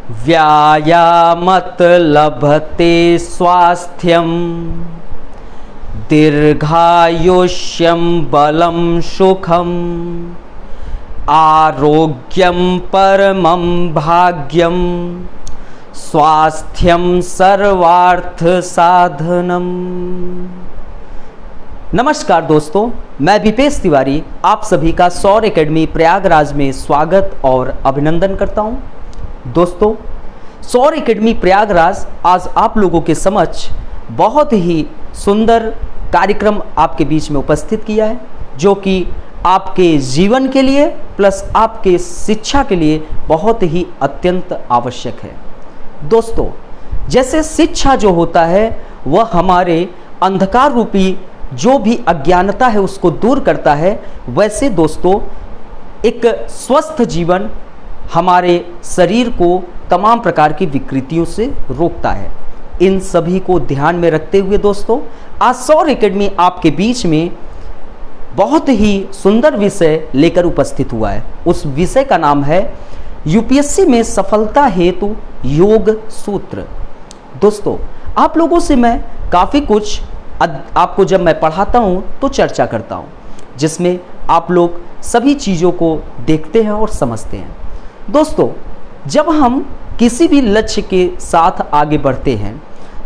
व्यायामत लभते स्वास्थ्यम दीर्घायुष्यम बलम सुखम आरोग्यम परमं भाग्यम स्वास्थ्यम सर्वार्थ साधनम। नमस्कार दोस्तों, मैं विपेश तिवारी आप सभी का सौर एकेडमी प्रयागराज में स्वागत और अभिनंदन करता हूं। दोस्तों, सौर एकेडमी प्रयागराज आज आप लोगों के समक्ष बहुत ही सुंदर कार्यक्रम आपके बीच में उपस्थित किया है, जो कि आपके जीवन के लिए प्लस आपके शिक्षा के लिए बहुत ही अत्यंत आवश्यक है। दोस्तों, जैसे शिक्षा जो होता है वह हमारे अंधकार रूपी जो भी अज्ञानता है उसको दूर करता है, वैसे दोस्तों एक स्वस्थ जीवन हमारे शरीर को तमाम प्रकार की विकृतियों से रोकता है। इन सभी को ध्यान में रखते हुए दोस्तों आज सौर एकेडमी आपके बीच में बहुत ही सुंदर विषय लेकर उपस्थित हुआ है। उस विषय का नाम है यूपीएससी में सफलता हेतु योग सूत्र। दोस्तों, आप लोगों से मैं काफ़ी कुछ आपको जब मैं पढ़ाता हूं तो चर्चा करता हूं, जिसमें आप लोग सभी चीज़ों को देखते हैं और समझते हैं। दोस्तों, जब हम किसी भी लक्ष्य के साथ आगे बढ़ते हैं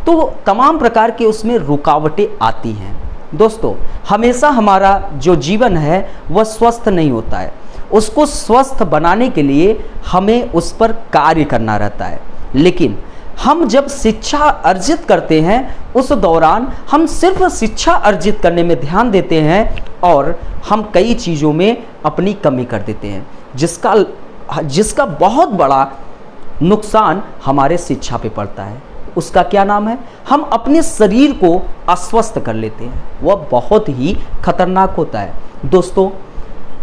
तो तमाम प्रकार के उसमें रुकावटें आती हैं। दोस्तों, हमेशा हमारा जो जीवन है वह स्वस्थ नहीं होता है। उसको स्वस्थ बनाने के लिए हमें उस पर कार्य करना रहता है। लेकिन हम जब शिक्षा अर्जित करते हैं उस दौरान हम सिर्फ शिक्षा अर्जित करने में ध्यान देते हैं और हम कई चीज़ों में अपनी कमी कर देते हैं, जिसका बहुत बड़ा नुकसान हमारे शिक्षा पे पड़ता है। उसका क्या नाम है? हम अपने शरीर को अस्वस्थ कर लेते हैं। वह बहुत ही खतरनाक होता है। दोस्तों,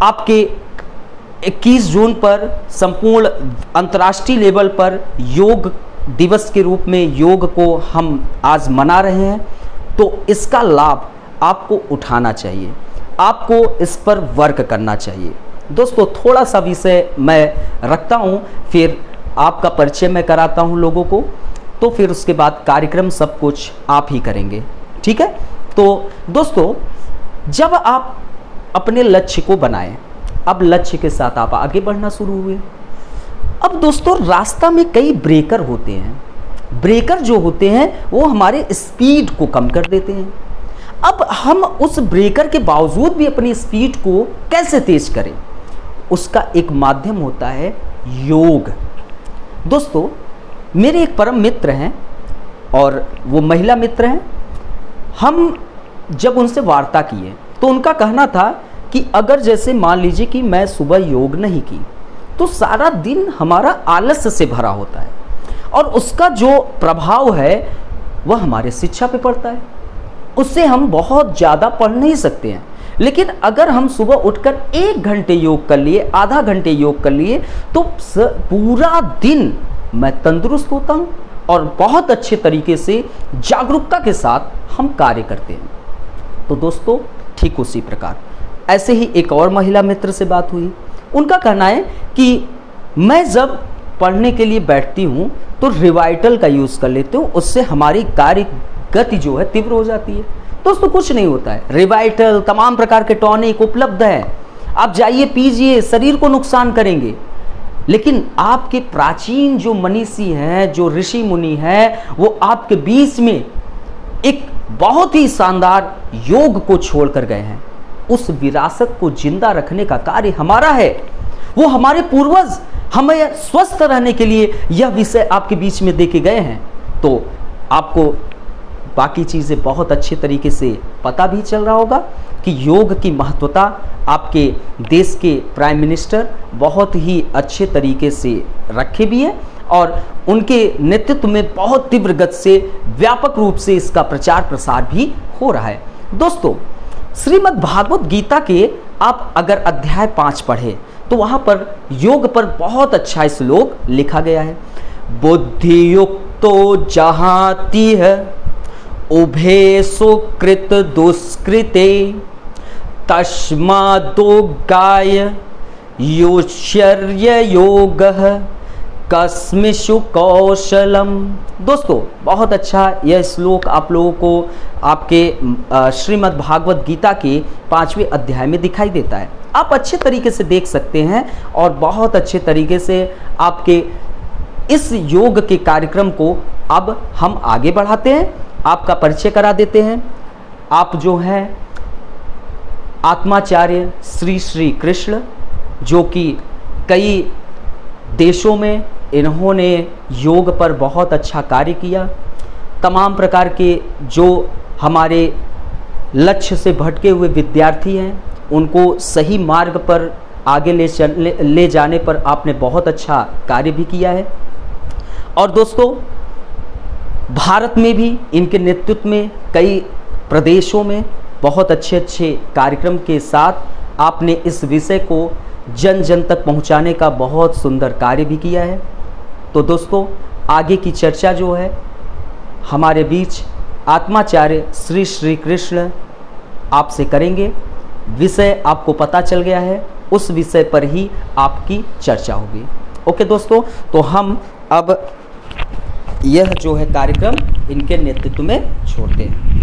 आपके 21 जून पर संपूर्ण अंतर्राष्ट्रीय लेवल पर योग दिवस के रूप में योग को हम आज मना रहे हैं, तो इसका लाभ आपको उठाना चाहिए, आपको इस पर वर्क करना चाहिए। दोस्तों, थोड़ा सा विषय मैं रखता हूँ, फिर आपका परिचय मैं कराता हूँ लोगों को, तो फिर उसके बाद कार्यक्रम सब कुछ आप ही करेंगे, ठीक है? तो दोस्तों, जब आप अपने लक्ष्य को बनाएं, अब लक्ष्य के साथ आप आगे बढ़ना शुरू हुए। अब दोस्तों, रास्ता में कई ब्रेकर होते हैं। ब्रेकर जो होते हैं वो हमारे स्पीड को कम कर देते हैं। अब हम उस ब्रेकर के बावजूद भी अपनी स्पीड को कैसे तेज करें, उसका एक माध्यम होता है योग। दोस्तों, मेरे एक परम मित्र हैं और वो महिला मित्र हैं। हम जब उनसे वार्ता किए तो उनका कहना था कि अगर जैसे मान लीजिए कि मैं सुबह योग नहीं की तो सारा दिन हमारा आलस्य से भरा होता है और उसका जो प्रभाव है वह हमारे शिक्षा पे पड़ता है। उससे हम बहुत ज़्यादा पढ़ नहीं सकते हैं। लेकिन अगर हम सुबह उठकर 1 घंटे योग कर लिए, आधा घंटे योग कर लिए, तो पूरा दिन मैं तंदुरुस्त होता हूँ और बहुत अच्छे तरीके से जागरूकता के साथ हम कार्य करते हैं। तो दोस्तों, ठीक उसी प्रकार ऐसे ही एक और महिला मित्र से बात हुई। उनका कहना है कि मैं जब पढ़ने के लिए बैठती हूँ तो रिवाइटल का यूज़ कर लेती हूँ, उससे हमारी कार्य गति जो है तीव्र हो जाती है। दोस्तों, कुछ नहीं होता है। रिवाइटल, तमाम प्रकार के टॉनिक उपलब्ध है, आप जाइए पीजिए, शरीर को नुकसान करेंगे। लेकिन आपके प्राचीन जो मनीषी हैं, जो ऋषि मुनि हैं, वो आपके बीच में एक बहुत ही शानदार योग को छोड़ कर गए हैं। उस विरासत को जिंदा रखने का कार्य हमारा है। वो हमारे पूर्वज हमें स्वस्थ रहने के लिए यह विषय आपके बीच में देके गए हैं। तो आपको बाकी चीज़ें बहुत अच्छे तरीके से पता भी चल रहा होगा कि योग की महत्वता आपके देश के प्राइम मिनिस्टर बहुत ही अच्छे तरीके से रखे भी हैं और उनके नेतृत्व में बहुत तीव्र गति से व्यापक रूप से इसका प्रचार प्रसार भी हो रहा है। दोस्तों, श्रीमद् भागवत गीता के आप अगर अध्याय 5 पढ़े तो वहाँ पर योग पर बहुत अच्छा श्लोक लिखा गया है। बुद्धि युक्तो जहाती है उभे सुकृत दुष्कृते तस्मादो गाय योश्चर्य योगः कस्मिषु कौशलम। दोस्तों बहुत अच्छा यह श्लोक आप लोगों को आपके श्रीमद् भागवत गीता के 5वें अध्याय में दिखाई देता है। आप अच्छे तरीके से देख सकते हैं और बहुत अच्छे तरीके से आपके इस योग के कार्यक्रम को अब हम आगे बढ़ाते हैं, आपका परिचय करा देते हैं। आप जो हैं आत्माचार्य श्री श्री कृष्ण, जो कि कई देशों में इन्होंने योग पर बहुत अच्छा कार्य किया। तमाम प्रकार के जो हमारे लक्ष्य से भटके हुए विद्यार्थी हैं उनको सही मार्ग पर आगे ले जाने पर आपने बहुत अच्छा कार्य भी किया है। और दोस्तों भारत में भी इनके नेतृत्व में कई प्रदेशों में बहुत अच्छे अच्छे कार्यक्रम के साथ आपने इस विषय को जन जन तक पहुंचाने का बहुत सुंदर कार्य भी किया है। तो दोस्तों आगे की चर्चा जो है हमारे बीच आत्माचार्य श्री श्री कृष्ण आपसे करेंगे। विषय आपको पता चल गया है, उस विषय पर ही आपकी चर्चा होगी। ओके दोस्तों, तो हम अब यह जो है कार्यक्रम इनके नेतृत्व में छोड़ते हैं।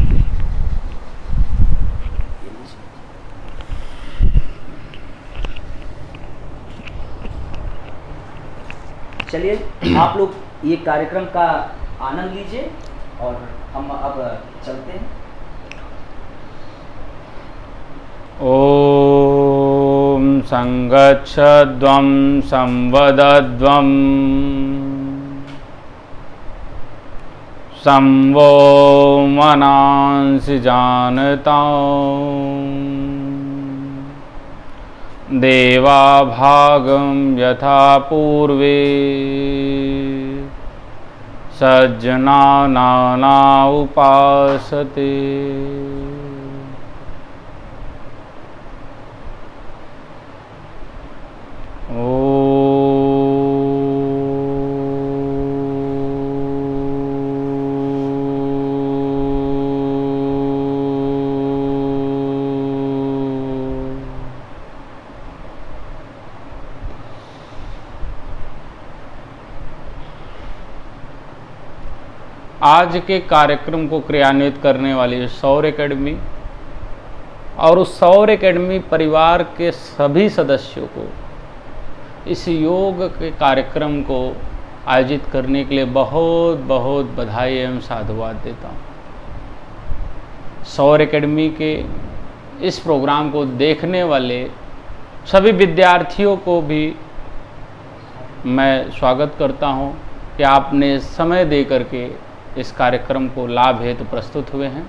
चलिए आप लोग ये कार्यक्रम का आनंद लीजिए और हम अब चलते हैं। ओम संगच्छध्वं संवदध्वं संवो मनांसि जानतां देवा भागं यथा पूर्वे सज्जना नाना उपासते। आज के कार्यक्रम को क्रियान्वित करने वाली सौर एकेडमी और उस सौर एकेडमी परिवार के सभी सदस्यों को इस योग के कार्यक्रम को आयोजित करने के लिए बहुत बहुत बधाई एवं साधुवाद देता हूँ। सौर एकेडमी के इस प्रोग्राम को देखने वाले सभी विद्यार्थियों को भी मैं स्वागत करता हूँ कि आपने समय दे करके इस कार्यक्रम को लाभ हेतु प्रस्तुत हुए हैं।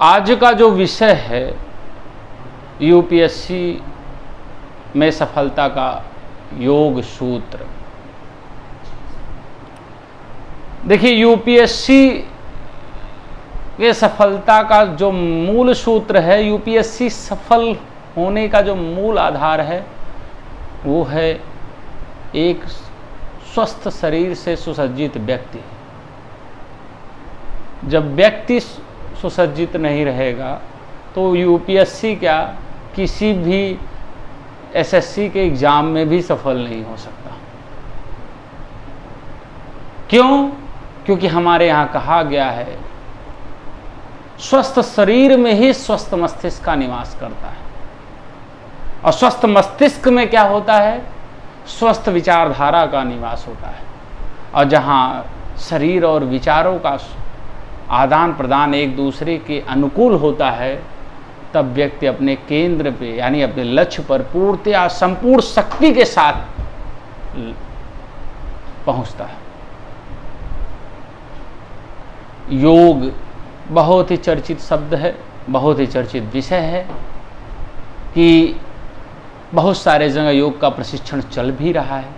आज का जो विषय है यूपीएससी में सफलता का योग सूत्र। देखिए यूपीएससी के सफलता का जो मूल सूत्र है, यूपीएससी सफल होने का जो मूल आधार है वो है एक स्वस्थ शरीर से सुसज्जित व्यक्ति। जब व्यक्ति सुसज्जित नहीं रहेगा तो यूपीएससी क्या किसी भी एसएससी के एग्जाम में भी सफल नहीं हो सकता। क्यों? क्योंकि हमारे यहाँ कहा गया है स्वस्थ शरीर में ही स्वस्थ मस्तिष्क का निवास करता है। और स्वस्थ मस्तिष्क में क्या होता है? स्वस्थ विचारधारा का निवास होता है। और जहाँ शरीर और विचारों का आदान प्रदान एक दूसरे के अनुकूल होता है तब व्यक्ति अपने केंद्र पे यानी अपने लक्ष्य पर पूर्णतया संपूर्ण शक्ति के साथ पहुंचता है। योग बहुत ही चर्चित शब्द है, बहुत ही चर्चित विषय है कि बहुत सारे जगह योग का प्रशिक्षण चल भी रहा है।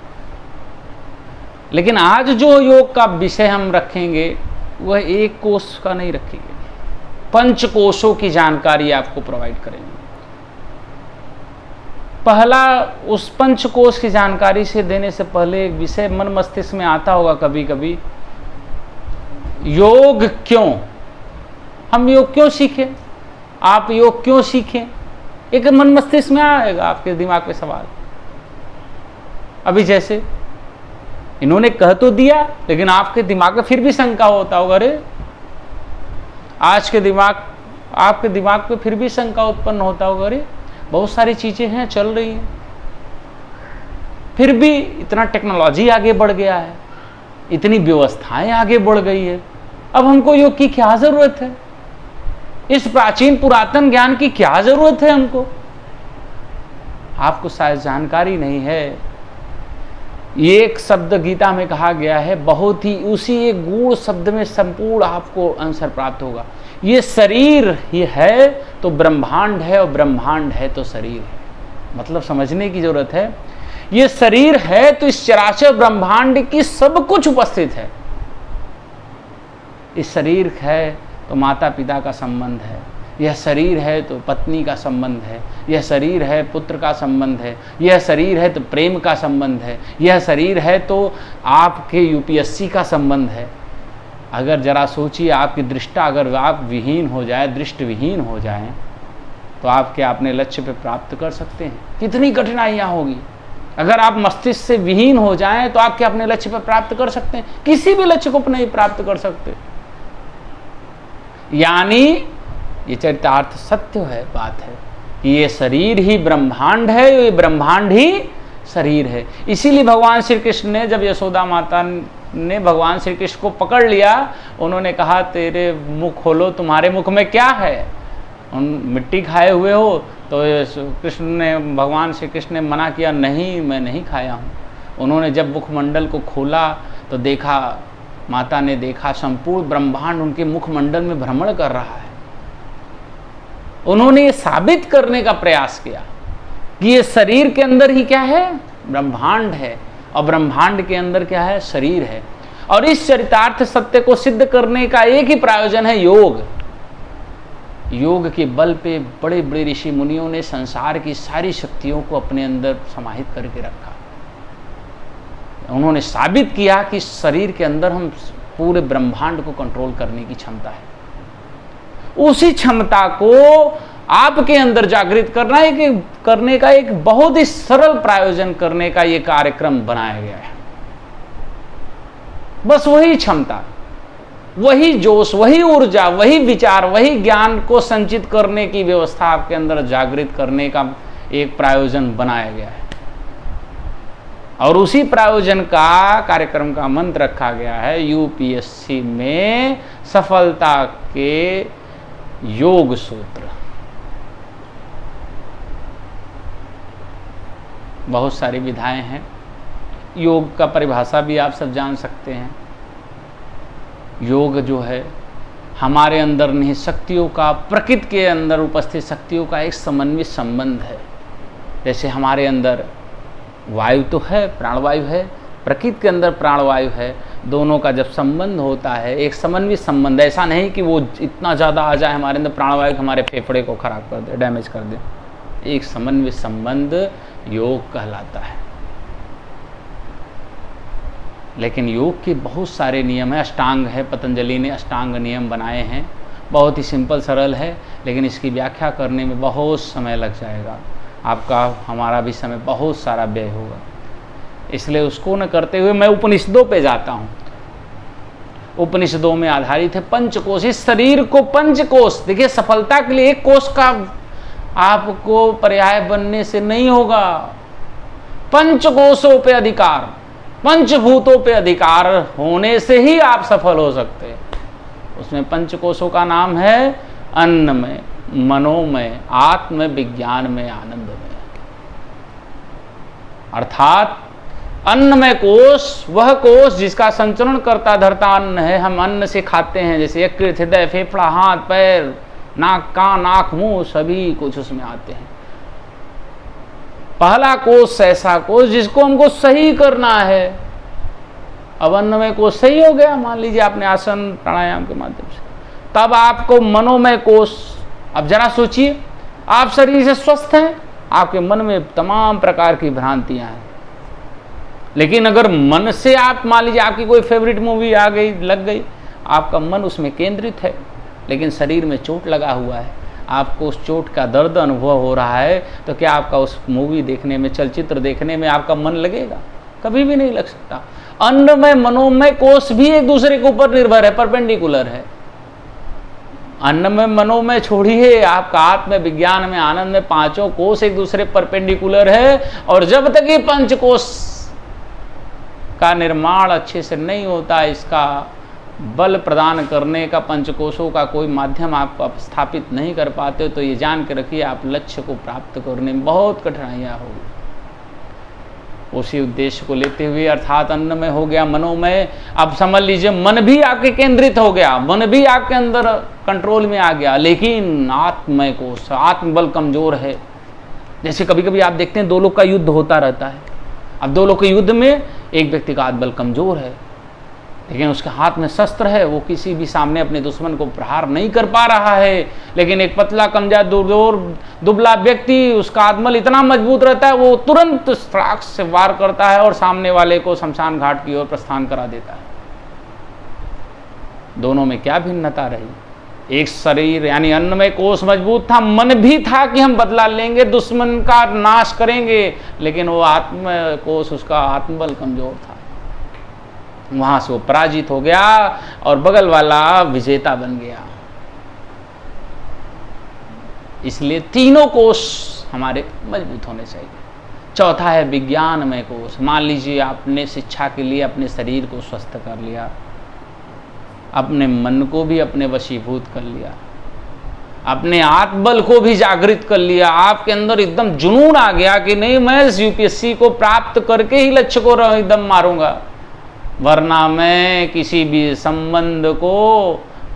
लेकिन आज जो योग का विषय हम रखेंगे वह एक कोश का नहीं रखेंगे, 5 कोशों की जानकारी आपको प्रोवाइड करेंगे। पहला, उस 5 कोश की जानकारी से देने से पहले एक विषय मन मस्तिष्क में आता होगा कभी कभी, योग क्यों? हम योग क्यों सीखें? आप योग क्यों सीखें? एक मन मस्तिष्क में आएगा आपके दिमाग में सवाल। अभी जैसे इन्होंने कह तो दिया, लेकिन आपके दिमाग में फिर भी शंका होता होगा, अरे आपके दिमाग पे फिर भी शंका उत्पन्न होता होगा, अरे बहुत सारी चीजें हैं चल रही हैं, फिर भी इतना टेक्नोलॉजी आगे बढ़ गया है, इतनी व्यवस्थाएं आगे बढ़ गई है, अब हमको योग की क्या जरूरत है, इस प्राचीन पुरातन ज्ञान की क्या जरूरत है हमको। आपको शायद जानकारी नहीं है, ये एक शब्द गीता में कहा गया है, बहुत ही उसी एक गूढ़ शब्द में संपूर्ण आपको आंसर प्राप्त होगा। ये शरीर ये है तो ब्रह्मांड है, और ब्रह्मांड है तो शरीर है। मतलब समझने की जरूरत है, ये शरीर है तो इस चराचर ब्रह्मांड की सब कुछ उपस्थित है। इस शरीर है तो माता पिता का संबंध है, यह शरीर है तो पत्नी का संबंध है, यह शरीर है पुत्र का संबंध है, यह शरीर है तो प्रेम का संबंध है, यह शरीर है तो आपके यूपीएससी का संबंध है। अगर जरा सोचिए, आपकी दृष्टा अगर आप विहीन हो जाए, दृष्टि विहीन हो जाए, तो आप क्या अपने लक्ष्य पे प्राप्त कर सकते हैं? कितनी कठिनाइयाँ होगी। अगर आप मस्तिष्क से विहीन हो जाएं तो आप क्या अपने लक्ष्य पर प्राप्त कर सकते हैं? किसी भी लक्ष्य को नहीं प्राप्त कर सकते। यानी ये चरितार्थ सत्य है, बात है कि ये शरीर ही ब्रह्मांड है, ये ब्रह्मांड ही शरीर है। इसीलिए भगवान श्री कृष्ण ने, जब यशोदा माता ने भगवान श्री कृष्ण को पकड़ लिया, उन्होंने कहा तेरे मुख खोलो, तुम्हारे मुख में क्या है? उन मिट्टी खाए हुए हो? तो कृष्ण ने, भगवान श्री कृष्ण ने मना किया, नहीं मैं नहीं खाया हूँ। उन्होंने जब मुखमंडल को खोला तो देखा, माता ने देखा संपूर्ण ब्रह्मांड उनके मुखमंडल में भ्रमण कर रहा है। उन्होंने ये साबित करने का प्रयास किया कि ये शरीर के अंदर ही क्या है? ब्रह्मांड है, और ब्रह्मांड के अंदर क्या है? शरीर है। और इस चरितार्थ सत्य को सिद्ध करने का एक ही प्रयोजन है, योग। योग के बल पे बड़े बड़े ऋषि मुनियों ने संसार की सारी शक्तियों को अपने अंदर समाहित करके रखा। उन्होंने साबित किया कि शरीर के अंदर हम पूरे ब्रह्मांड को कंट्रोल करने की क्षमता है। उसी क्षमता को आपके अंदर जागृत करने का एक बहुत ही सरल प्रायोजन करने का ये कार्यक्रम बनाया गया है। बस वही क्षमता, वही जोश, वही ऊर्जा, वही विचार, वही ज्ञान को संचित करने की व्यवस्था आपके अंदर जागृत करने का एक प्रायोजन बनाया गया है। और उसी प्रायोजन का कार्यक्रम का मंत्र रखा गया है यूपीएससी में सफलता के योग सूत्र। बहुत सारी विधाएं हैं। योग का परिभाषा भी आप सब जान सकते हैं। योग जो है हमारे अंदर निहित शक्तियों का, प्रकृति के अंदर उपस्थित शक्तियों का एक समन्वित संबंध है। जैसे हमारे अंदर वायु तो है, प्राणवायु है, प्रकृति के अंदर प्राणवायु है, दोनों का जब संबंध होता है, एक समन्वित संबंध, ऐसा नहीं कि वो इतना ज़्यादा आ जाए हमारे अंदर प्राणवायु हमारे फेफड़े को खराब कर दे, डैमेज कर दे। एक समन्वित संबंध योग कहलाता है। लेकिन योग के बहुत सारे नियम हैं। अष्टांग है, पतंजलि ने अष्टांग नियम बनाए हैं, बहुत ही सिंपल सरल है, लेकिन इसकी व्याख्या करने में बहुत समय लग जाएगा। आपका हमारा भी समय बहुत सारा व्यय होगा। इसलिए उसको न करते हुए मैं उपनिषदों पे जाता हूँ। उपनिषदों में आधारित है पंचकोश। इस शरीर को पंचकोश, देखिए सफलता के लिए एक कोश का आपको पर्याय बनने से नहीं होगा। पंचकोशों पे अधिकार, पंचभूतों पे अधिकार होने से ही आप सफल हो सकते हैं। उसमें पंचकोशों का नाम है अन्नमय, मनोमय, आत्म, विज्ञानमय, आनंदमय। अर्थात अन्नमय कोश वह कोश जिसका संचरण करता धरता अन्न है। हम अन्न से खाते हैं, जैसे यकृत, हृदय, फेफड़ा, हाथ, पैर, नाक, कान, आँख, मुंह, सभी कुछ उसमें आते हैं। पहला कोश ऐसा कोश जिसको हमको सही करना है। अब अन्नमय कोश सही हो गया, मान लीजिए आपने आसन प्राणायाम के माध्यम से, तब आपको मनोमय कोश। अब जरा सोचिए, आप शरीर से स्वस्थ हैं, आपके मन में तमाम प्रकार की भ्रांतियां हैं, लेकिन अगर मन से आप, मान लीजिए आपकी कोई फेवरेट मूवी आ गई, लग गई, आपका मन उसमें केंद्रित है, लेकिन शरीर में चोट लगा हुआ है, आपको उस चोट का दर्द अनुभव हो रहा है, तो क्या आपका उस मूवी देखने में, चलचित्र देखने में आपका मन लगेगा? कभी भी नहीं लग सकता। अन्नमय मनोमय कोष भी एक दूसरे के ऊपर निर्भर है, परपेंडिकुलर है। अन्नमय मनोमय छोड़िए, आपका आत्म विज्ञान में आनंद में पांचों कोष एक दूसरे परपेंडिकुलर है। और जब तक ये पंचकोश का निर्माण अच्छे से नहीं होता, इसका बल प्रदान करने का पंचकोशों का कोई माध्यम आप स्थापित नहीं कर पाते, तो ये जान के रखिए आप लक्ष्य को प्राप्त करने में बहुत कठिनाइयाँ होगी। उसी उद्देश्य को लेते हुए अर्थात अन्नमय हो गया, मनोमय, अब समझ लीजिए मन भी आपके केंद्रित हो गया, मन भी आपके अंदर कंट्रोल में आ गया, लेकिन आत्ममय कोश, आत्मबल कमजोर है। जैसे कभी कभी आप देखते हैं दो लोग का युद्ध होता रहता है। अब दो लोग के युद्ध में एक व्यक्ति का आत्मबल कमजोर है, लेकिन उसके हाथ में शस्त्र है, वो किसी भी सामने अपने दुश्मन को प्रहार नहीं कर पा रहा है। लेकिन एक पतला कमजोर दुबला व्यक्ति, उसका आत्मबल इतना मजबूत रहता है, वो तुरंत स्ट्राक्स से वार करता है और सामने वाले को शमशान घाट की ओर प्रस्थान करा देता है। दोनों में क्या भिन्नता रही? एक शरीर यानी अन्नमय कोश मजबूत था, मन भी था कि हम बदला लेंगे, दुश्मन का नाश करेंगे, लेकिन वो आत्म कोश, उसका आत्मबल कमजोर था। वहां से वो पराजित हो गया और बगल वाला विजेता बन गया। इसलिए तीनों कोश हमारे मजबूत होने चाहिए। चौथा है विज्ञानमय कोश। मान लीजिए आपने शिक्षा के लिए अपने शरीर को स्वस्थ कर लिया, अपने मन को भी अपने वशीभूत कर लिया, अपने आत्मबल को भी जागृत कर लिया, आपके अंदर एकदम जुनून आ गया कि नहीं, मैं इस यूपीएससी को प्राप्त करके ही लक्ष्य को एकदम मारूंगा, वरना मैं किसी भी संबंध को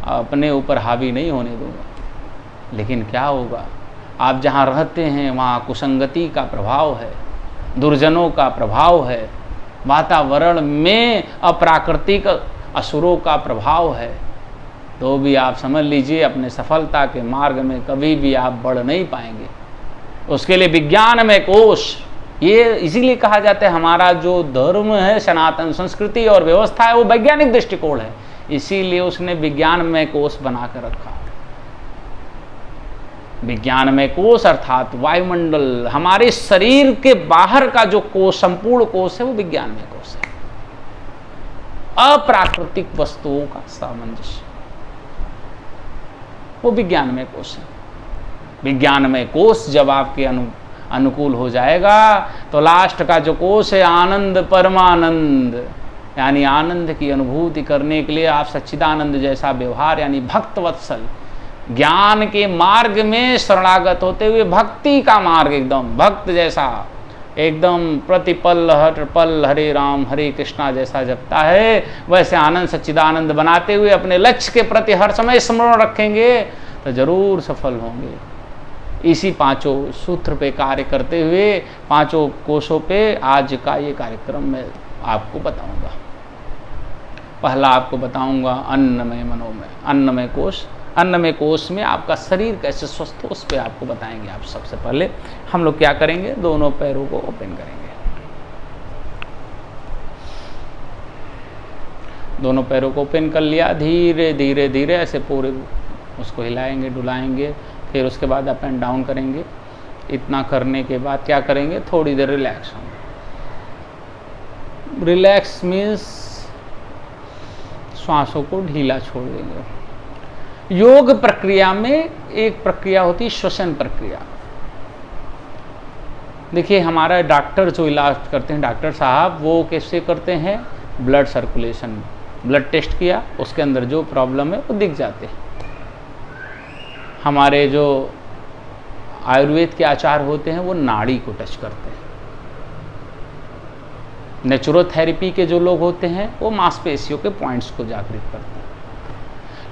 अपने ऊपर हावी नहीं होने दूंगा। लेकिन क्या होगा, आप जहाँ रहते हैं वहाँ कुसंगति का प्रभाव है, दुर्जनों का प्रभाव है, वातावरण में अप्राकृतिक असुरों का प्रभाव है, तो भी आप समझ लीजिए अपने सफलता के मार्ग में कभी भी आप बढ़ नहीं पाएंगे। उसके लिए विज्ञान में कोश, ये इसीलिए कहा जाता है हमारा जो धर्म है, सनातन संस्कृति और व्यवस्था है, वो वैज्ञानिक दृष्टिकोण है, इसीलिए उसने विज्ञान में कोश बना कर रखा। विज्ञान में कोश अर्थात वायुमंडल, हमारे शरीर के बाहर का जो कोश, संपूर्ण कोश है, वो विज्ञान में कोश है। अप्राकृतिक वस्तुओं का सामंजस्य, वो विज्ञान में कोश है। विज्ञान में कोश जब आपके अनुकूल हो जाएगा तो लास्ट का जो कोश है आनंद परमानंद, यानी आनंद की अनुभूति करने के लिए आप सच्चिदानंद जैसा व्यवहार यानी भक्त वत्सल, ज्ञान के मार्ग में शरणागत होते हुए भक्ति का मार्ग एकदम भक्त जैसा, एकदम प्रतिपल हर पल हरे राम हरे कृष्णा जैसा जपता है, वैसे आनंद सच्चिदानंद बनाते हुए अपने लक्ष्य के प्रति हर समय स्मरण रखेंगे तो जरूर सफल होंगे। इसी पांचों सूत्र पे कार्य करते हुए पांचों कोशों पे आज का ये कार्यक्रम मैं आपको बताऊंगा। पहला आपको बताऊंगा अन्नमय मनोमय, अन्नमय कोश। अन्नमय कोश में आपका शरीर कैसे स्वस्थ हो उस पर आपको बताएंगे। आप सबसे पहले हम लोग क्या करेंगे, दोनों पैरों को ओपन करेंगे, दोनों पैरों को ओपन कर लिया, धीरे धीरे धीरे ऐसे पूरे उसको हिलाएंगे डुलाएंगे, फिर उसके बाद अप एंड डाउन करेंगे। इतना करने के बाद क्या करेंगे, थोड़ी देर रिलैक्स होंगे। रिलैक्स मीन्स श्वासों को ढीला छोड़ देंगे। योग प्रक्रिया में एक प्रक्रिया होती है श्वसन प्रक्रिया। देखिए हमारा डॉक्टर जो इलाज करते हैं, डॉक्टर साहब, वो कैसे करते हैं, ब्लड सर्कुलेशन, ब्लड टेस्ट किया, उसके अंदर जो प्रॉब्लम है वो दिख जाते हैं। हमारे जो आयुर्वेद के आचार्य होते हैं वो नाड़ी को टच करते हैं। नेचुरोथेरेपी के जो लोग होते हैं वो मांसपेशियों के पॉइंट्स को जागृत करते हैं।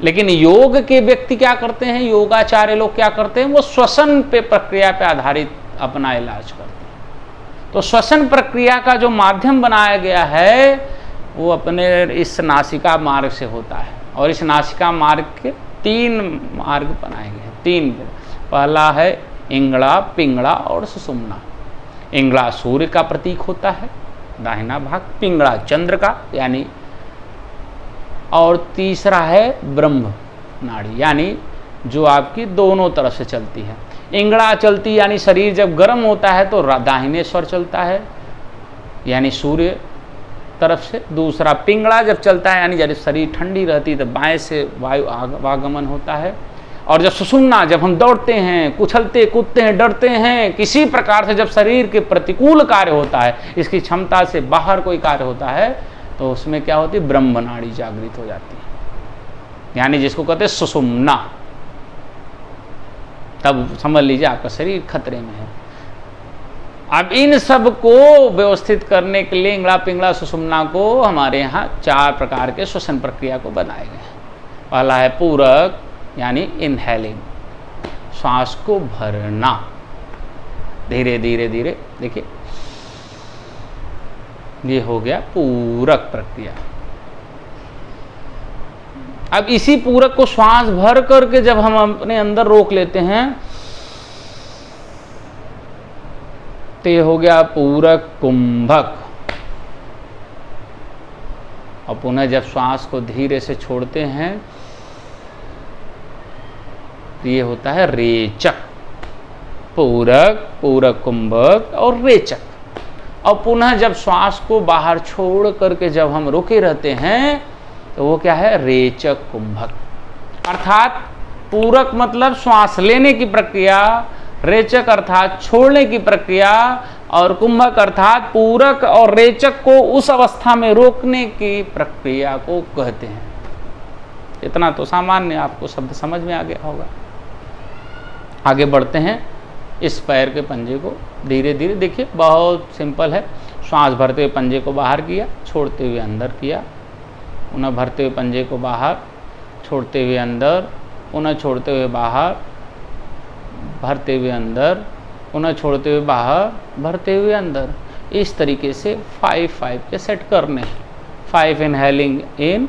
लेकिन योग के व्यक्ति क्या करते हैं, योगाचार्य लोग क्या करते हैं, वो श्वसन पे प्रक्रिया पे आधारित अपना इलाज करते हैं। तो श्वसन प्रक्रिया का जो माध्यम बनाया गया है वो अपने इस नासिका मार्ग से होता है, और इस नासिका मार्ग के 3 मार्ग बनाए गए हैं। 3, पहला है इंगड़ा, पिंगड़ा और सुषुम्ना। इंगड़ा सूर्य का प्रतीक होता है, दाहिना भाग, पिंगड़ा चंद्र का यानी, और तीसरा है ब्रह्म नाड़ी, यानी जो आपकी दोनों तरफ से चलती है। इंगड़ा चलती यानी शरीर जब गर्म होता है तो दाहिने स्वर चलता है, यानी सूर्य तरफ से, दूसरा पिंगला जब चलता है यानी जब शरीर ठंडी रहती है तो बाएं से वायु आवागमन होता है, और जब सुषुम्ना, जब हम दौड़ते हैं, कुछलते कूदते हैं, डरते हैं, किसी प्रकार से जब शरीर के प्रतिकूल कार्य होता है, इसकी क्षमता से बाहर कोई कार्य होता है, तो उसमें क्या होती है, ब्रह्म नाड़ी जागृत हो जाती है, यानी जिसको कहते हैं सुषुम्ना। तब समझ लीजिए आपका शरीर खतरे में है। अब इन सब को व्यवस्थित करने के लिए इंगड़ा पिंगड़ा सुषुम्ना को हमारे यहाँ 4 प्रकार के श्वसन प्रक्रिया को बनाए गए। पहला है पूरक, यानी इनहेलिंग, श्वास को भरना धीरे धीरे धीरे, देखिए ये हो गया पूरक प्रक्रिया। अब इसी पूरक को श्वास भर करके जब हम अपने अंदर रोक लेते हैं तो ये हो गया पूरक कुंभक। और पुनः जब श्वास को धीरे से छोड़ते हैं तो ये होता है रेचक। पूरक, पूरक कुंभक और रेचक। और पुनः जब श्वास को बाहर छोड़ करके जब हम रुके रहते हैं तो वो क्या है, रेचक कुंभक। अर्थात पूरक मतलब श्वास लेने की प्रक्रिया, रेचक अर्थात छोड़ने की प्रक्रिया, और कुंभक अर्थात पूरक और रेचक को उस अवस्था में रोकने की प्रक्रिया को कहते हैं। इतना तो सामान्य आपको शब्द समझ में आ गया होगा। आगे बढ़ते हैं। इस पैर के पंजे को धीरे धीरे, देखिए बहुत सिंपल है। श्वास भरते हुए पंजे को बाहर किया, छोड़ते हुए अंदर किया, पुनः भरते हुए पंजे को बाहर, छोड़ते हुए अंदर, पुनः छोड़ते हुए बाहर, भरते हुए अंदर, पुनः छोड़ते हुए बाहर, भरते हुए अंदर। इस तरीके से 5-5 के सेट करने। 5 inhaling in,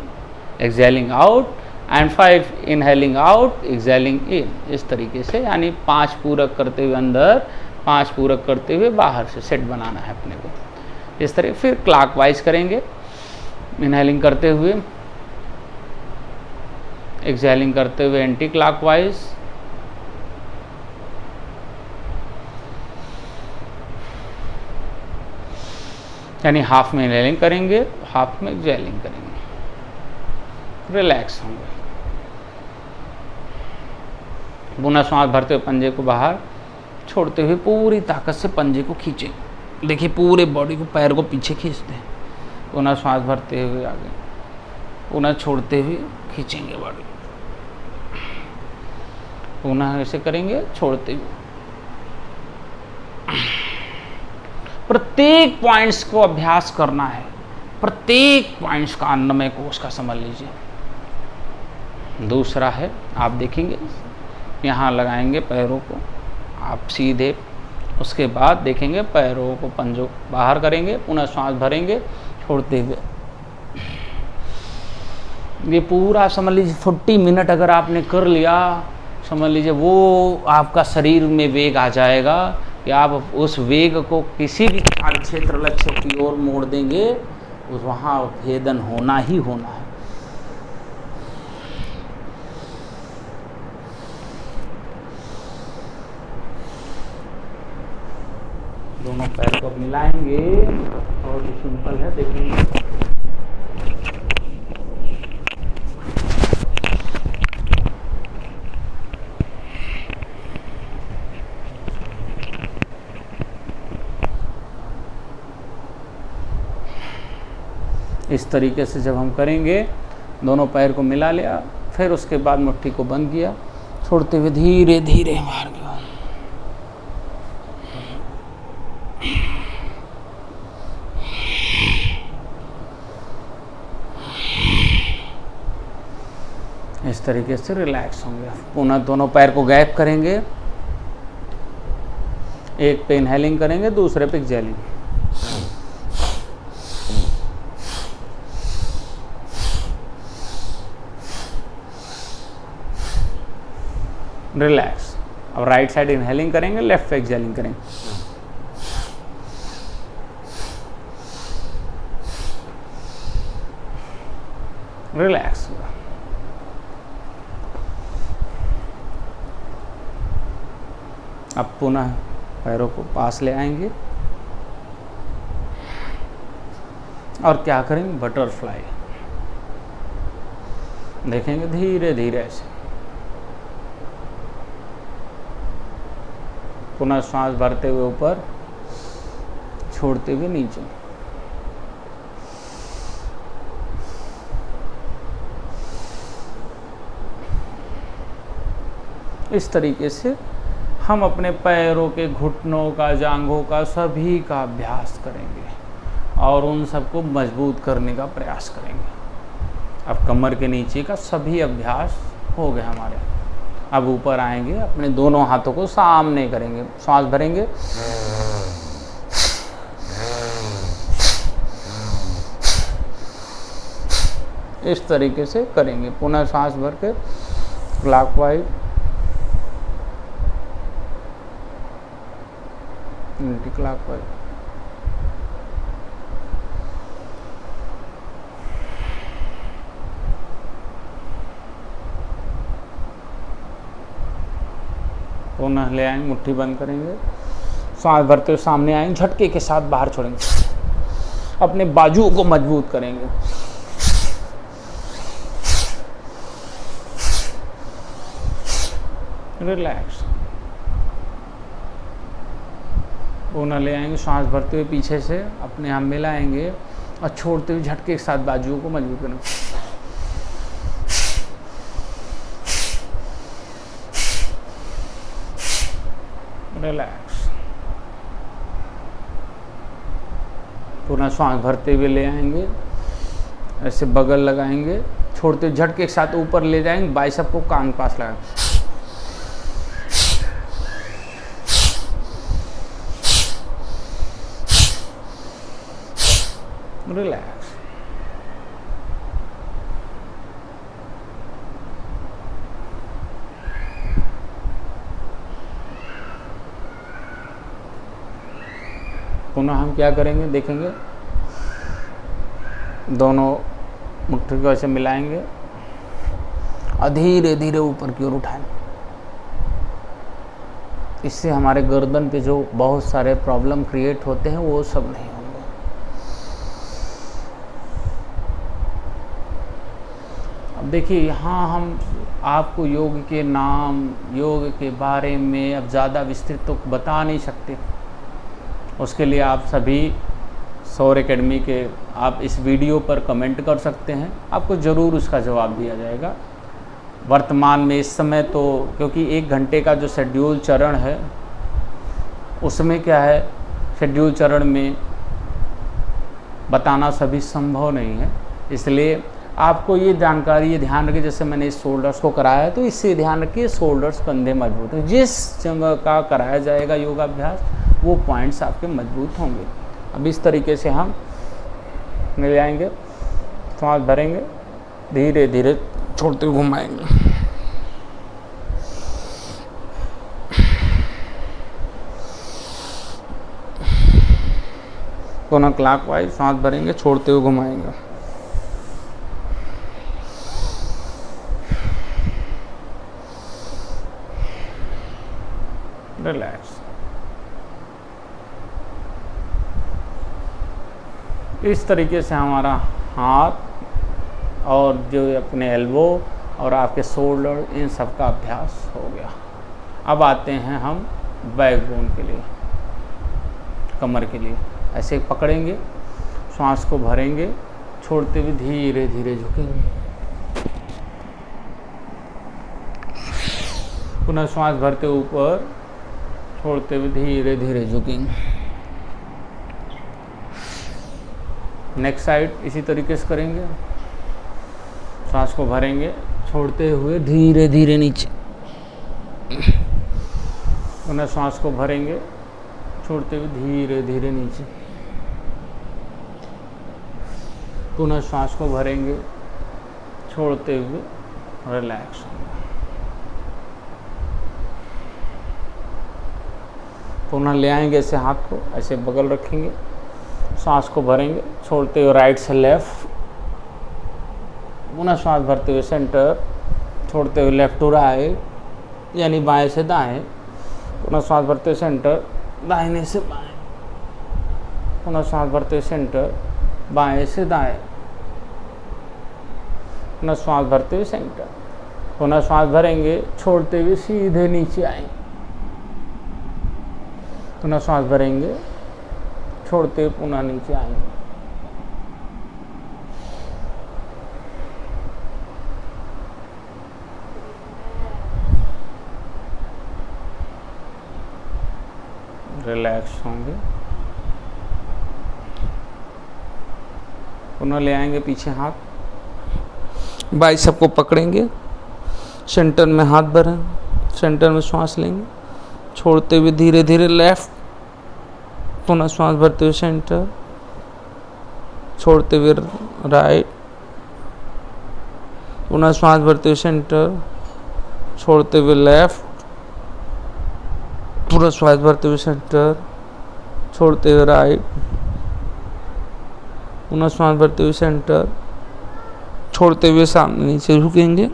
exhaling out, and 5 inhaling out, exhaling in. इस तरीके से, यानी 5 पूरक करते हुए अंदर, 5 पूरक करते हुए बाहर से सेट बनाना है अपने को। इस तरह फिर क्लॉकवाइज करेंगे। इनहेलिंग करते हुए, एक्सहेलिंग करते हुए एंटी क्लॉकवाइज, यानी हाफ में इनहेलिंग करेंगे, हाफ में एक्सहेलिंग करेंगे। रिलैक्स होंगे। पुनः श्वास भरते हुए पंजे को बाहर, छोड़ते हुए पूरी ताकत से पंजे को खींचें। देखिए पूरे बॉडी को, पैर को पीछे खींचते हैं। पुनः श्वास भरते हुए आगे, पुनः छोड़ते हुए खींचेंगे बॉडी, पुनः ऐसे करेंगे छोड़ते हुए। प्रत्येक पॉइंट्स को अभ्यास करना है, प्रत्येक पॉइंट्स का अन्नमय कोश का समझ लीजिए। दूसरा है, आप देखेंगे यहाँ लगाएंगे पैरों को आप सीधे, उसके बाद देखेंगे पैरों को पंजों बाहर करेंगे, पुनः श्वास भरेंगे छोड़ते हुए। ये पूरा समझ लीजिए 40 मिनट अगर आपने कर लिया, समझ लीजिए वो आपका शरीर में वेग आ जाएगा कि आप उस वेग को किसी भी कार्य क्षेत्र लक्ष्य की ओर मोड़ देंगे, उस वहाँ भेदन होना ही होना है। दोनों पैर को मिलाएंगे और सिंपल है, देखेंगे। इस तरीके से जब हम करेंगे, दोनों पैर को मिला लिया, फिर उसके बाद मुट्ठी को बंद किया, छोड़ते हुए धीरे धीरे मार गया। इस तरीके से रिलैक्स होंगे। पुनः दोनों पैर को गैप करेंगे, एक पे इनहेलिंग करेंगे, दूसरे पे एक्सहेलिंग। रिलैक्स। अब राइट साइड इनहेलिंग करेंगे, लेफ्ट पे एक्सहेलिंग करेंगे। रिलैक्स। अब पुनः पैरों को पास ले आएंगे, और क्या करेंगे, बटरफ्लाई देखेंगे धीरे धीरे ऐसे। पुनः श्वास भरते हुए ऊपर, छोड़ते हुए नीचे। इस तरीके से हम अपने पैरों के घुटनों का, जांघों का, सभी का अभ्यास करेंगे और उन सबको मजबूत करने का प्रयास करेंगे। अब कमर के नीचे का सभी अभ्यास हो गए हमारे। अब ऊपर आएंगे, अपने दोनों हाथों को सामने करेंगे, सांस भरेंगे, इस तरीके से करेंगे। पुनः सांस भर के क्लॉकवाइज, एंटी क्लॉकवाइज। पुनः ले आएंगे, मुट्ठी बंद करेंगे, सांस भरते हुए सामने आएंगे, झटके के साथ बाहर छोड़ेंगे, अपने बाजुओं को मजबूत करेंगे। रिलैक्स। पुनः ले आएंगे, सांस भरते हुए पीछे से अपने हम मिलाएंगे और छोड़ते हुए झटके के साथ बाजुओं को मजबूत करेंगे। रिलैक्स। पुनः सांस भरते हुए ले आएंगे, ऐसे बगल लगाएंगे, छोड़ते हुए झटके के साथ ऊपर ले जाएंगे, बाइसेप को कान पास लगाएंगे। रिलैक्स। पुनः हम क्या करेंगे, देखेंगे, दोनों मुट्ठी को ऐसे मिलाएंगे और धीरे धीरे ऊपर की ओर उठाएंगे। इससे हमारे गर्दन पे जो बहुत सारे प्रॉब्लम क्रिएट होते हैं वो सब नहीं होंगे। अब देखिए, यहाँ हम आपको योग के नाम, योग के बारे में अब ज़्यादा विस्तृत तो बता नहीं सकते। उसके लिए आप सभी सौर एकेडमी के आप इस वीडियो पर कमेंट कर सकते हैं, आपको ज़रूर उसका जवाब दिया जाएगा। वर्तमान में इस समय तो क्योंकि 1 घंटे का जो शेड्यूल चरण है उसमें क्या है, शेड्यूल चरण में बताना सभी संभव नहीं है, इसलिए आपको ये जानकारी, ये ध्यान रखिए। जैसे मैंने इस शोल्डर्स को कराया है तो इससे ध्यान रखिए शोल्डर्स, कंधे मजबूत हैं। जिस जगह का कराया जाएगा योगाभ्यास वो पॉइंट्स आपके मजबूत होंगे। अब इस तरीके से हम मिल जाएंगे, सांस भरेंगे, धीरे धीरे छोड़ते हुए घुमाएंगे। पुनः क्लॉकवाइज सांस भरेंगे, छोड़ते हुए घुमाएंगे। रिलैक्स। इस तरीके से हमारा हाथ और जो अपने एल्बो और आपके शोल्डर, इन सब का अभ्यास हो गया। अब आते हैं हम बैकबोन के लिए, कमर के लिए। ऐसे पकड़ेंगे, श्वास को भरेंगे, छोड़ते हुए धीरे धीरे झुकेंगे। पुनः श्वास भरते ऊपर, छोड़ते हुए धीरे धीरे झुकेंगे। नेक्स्ट साइड इसी तरीके से करेंगे, सांस को भरेंगे, छोड़ते हुए धीरे धीरे नीचे। पुनः सांस को भरेंगे, छोड़ते हुए धीरे धीरे नीचे। पुनः सांस को भरेंगे, छोड़ते हुए रिलैक्स। पुनः ले आएंगे ऐसे, हाथ को ऐसे बगल रखेंगे, सांस को भरेंगे, छोड़ते हुए राइट से लेफ्ट। पुनः सांस भरते हुए सेंटर, छोड़ते हुए लेफ्ट टू राइट, यानी बाएं से दाएं। पुनः सांस भरते हुए सेंटर, दाहिने से बाएं। पुनः सांस भरते हुए सेंटर, बाएं से दाएं। पुनः श्वास भरते हुए सेंटर, पुनः श्वास भरेंगे छोड़ते हुए सीधे नीचे आएंगे। पुनः श्वास भरेंगे छोड़ते हुए पुनः नीचे आएंगे। रिलैक्स होंगे। पुनः ले आएंगे पीछे हाथ, बाइसेप को पकड़ेंगे, सेंटर में हाथ भरें, सेंटर में श्वास लेंगे, छोड़ते हुए धीरे धीरे लेफ्ट, पुनः श्वास भरते हुए सेंटर, छोड़ते हुए राइट, पुनः श्वास भरते हुए सेंटर, छोड़ते हुए लेफ्ट, पूरा श्वास भरते हुए सेंटर, छोड़ते हुए राइट, पुनः श्वास भरते हुए सेंटर, छोड़ते हुए सामने नीचे झुकेंगे,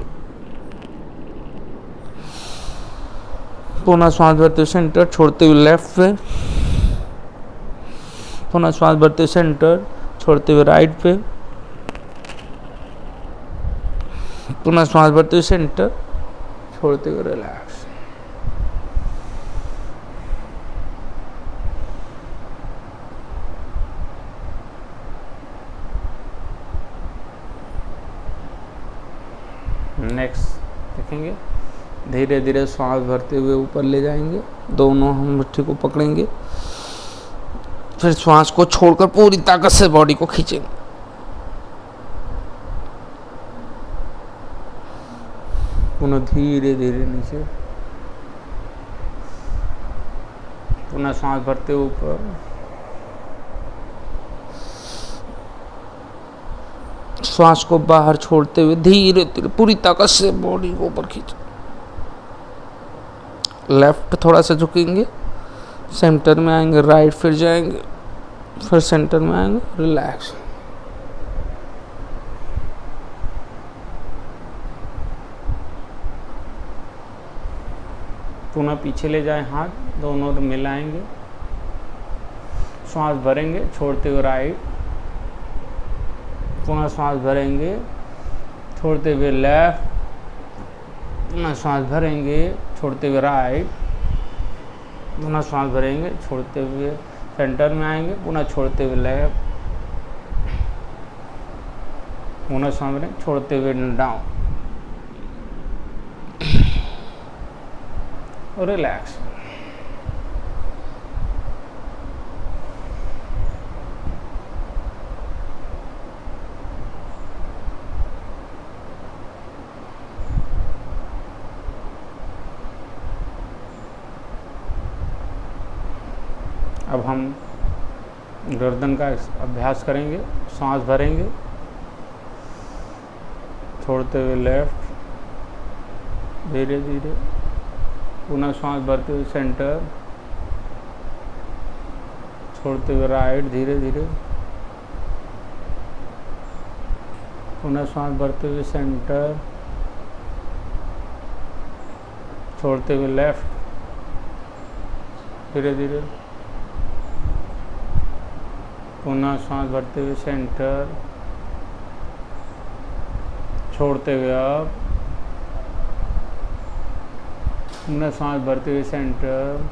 पुनः श्वास भरते हुए सेंटर, छोड़ते हुए लेफ्ट पे, पुनः श्वास भरते हुए सेंटर, छोड़ते हुए राइट पे, पुनः श्वास भरते हुए सेंटर, छोड़ते हुए रिलैक्स। नेक्स्ट देखेंगे, धीरे धीरे श्वास भरते हुए ऊपर ले जाएंगे, दोनों हम मुट्ठी को पकड़ेंगे, फिर श्वास को छोड़कर पूरी ताकत से बॉडी को खींचेंगे। पुनः धीरे धीरे नीचे, पुनः श्वास भरते हुए ऊपर, श्वास को बाहर छोड़ते हुए धीरे धीरे पूरी ताकत से बॉडी को ऊपर खींचो। लेफ्ट थोड़ा सा झुकेंगे, सेंटर में आएंगे, राइट फिर जाएंगे, फिर सेंटर में आएंगे, रिलैक्स। पुनः पीछे ले जाएं, हाथ दोनों मिलाएंगे, श्वास भरेंगे छोड़ते हुए राइट, पुनः श्वास भरेंगे छोड़ते हुए लेफ्ट, पुनः श्वास भरेंगे छोड़ते हुए राइट, पुनः श्वास भरेंगे छोड़ते हुए सेंटर में आएंगे, पुनः छोड़ते हुए लेफ्ट, पुनः श्वास भरेंगे छोड़ते हुए डाउन और रिलैक्स। अब हम गर्दन का अभ्यास करेंगे। सांस भरेंगे छोड़ते हुए लेफ्ट, धीरे धीरे, पुनः सांस भरते हुए सेंटर, छोड़ते हुए राइट, धीरे धीरे, पुनः सांस भरते हुए सेंटर, छोड़ते हुए लेफ्ट, धीरे धीरे, पुनः सांस भरते हुए सेंटर, छोड़ते हुए अप, पुनः सांस भरते हुए सेंटर,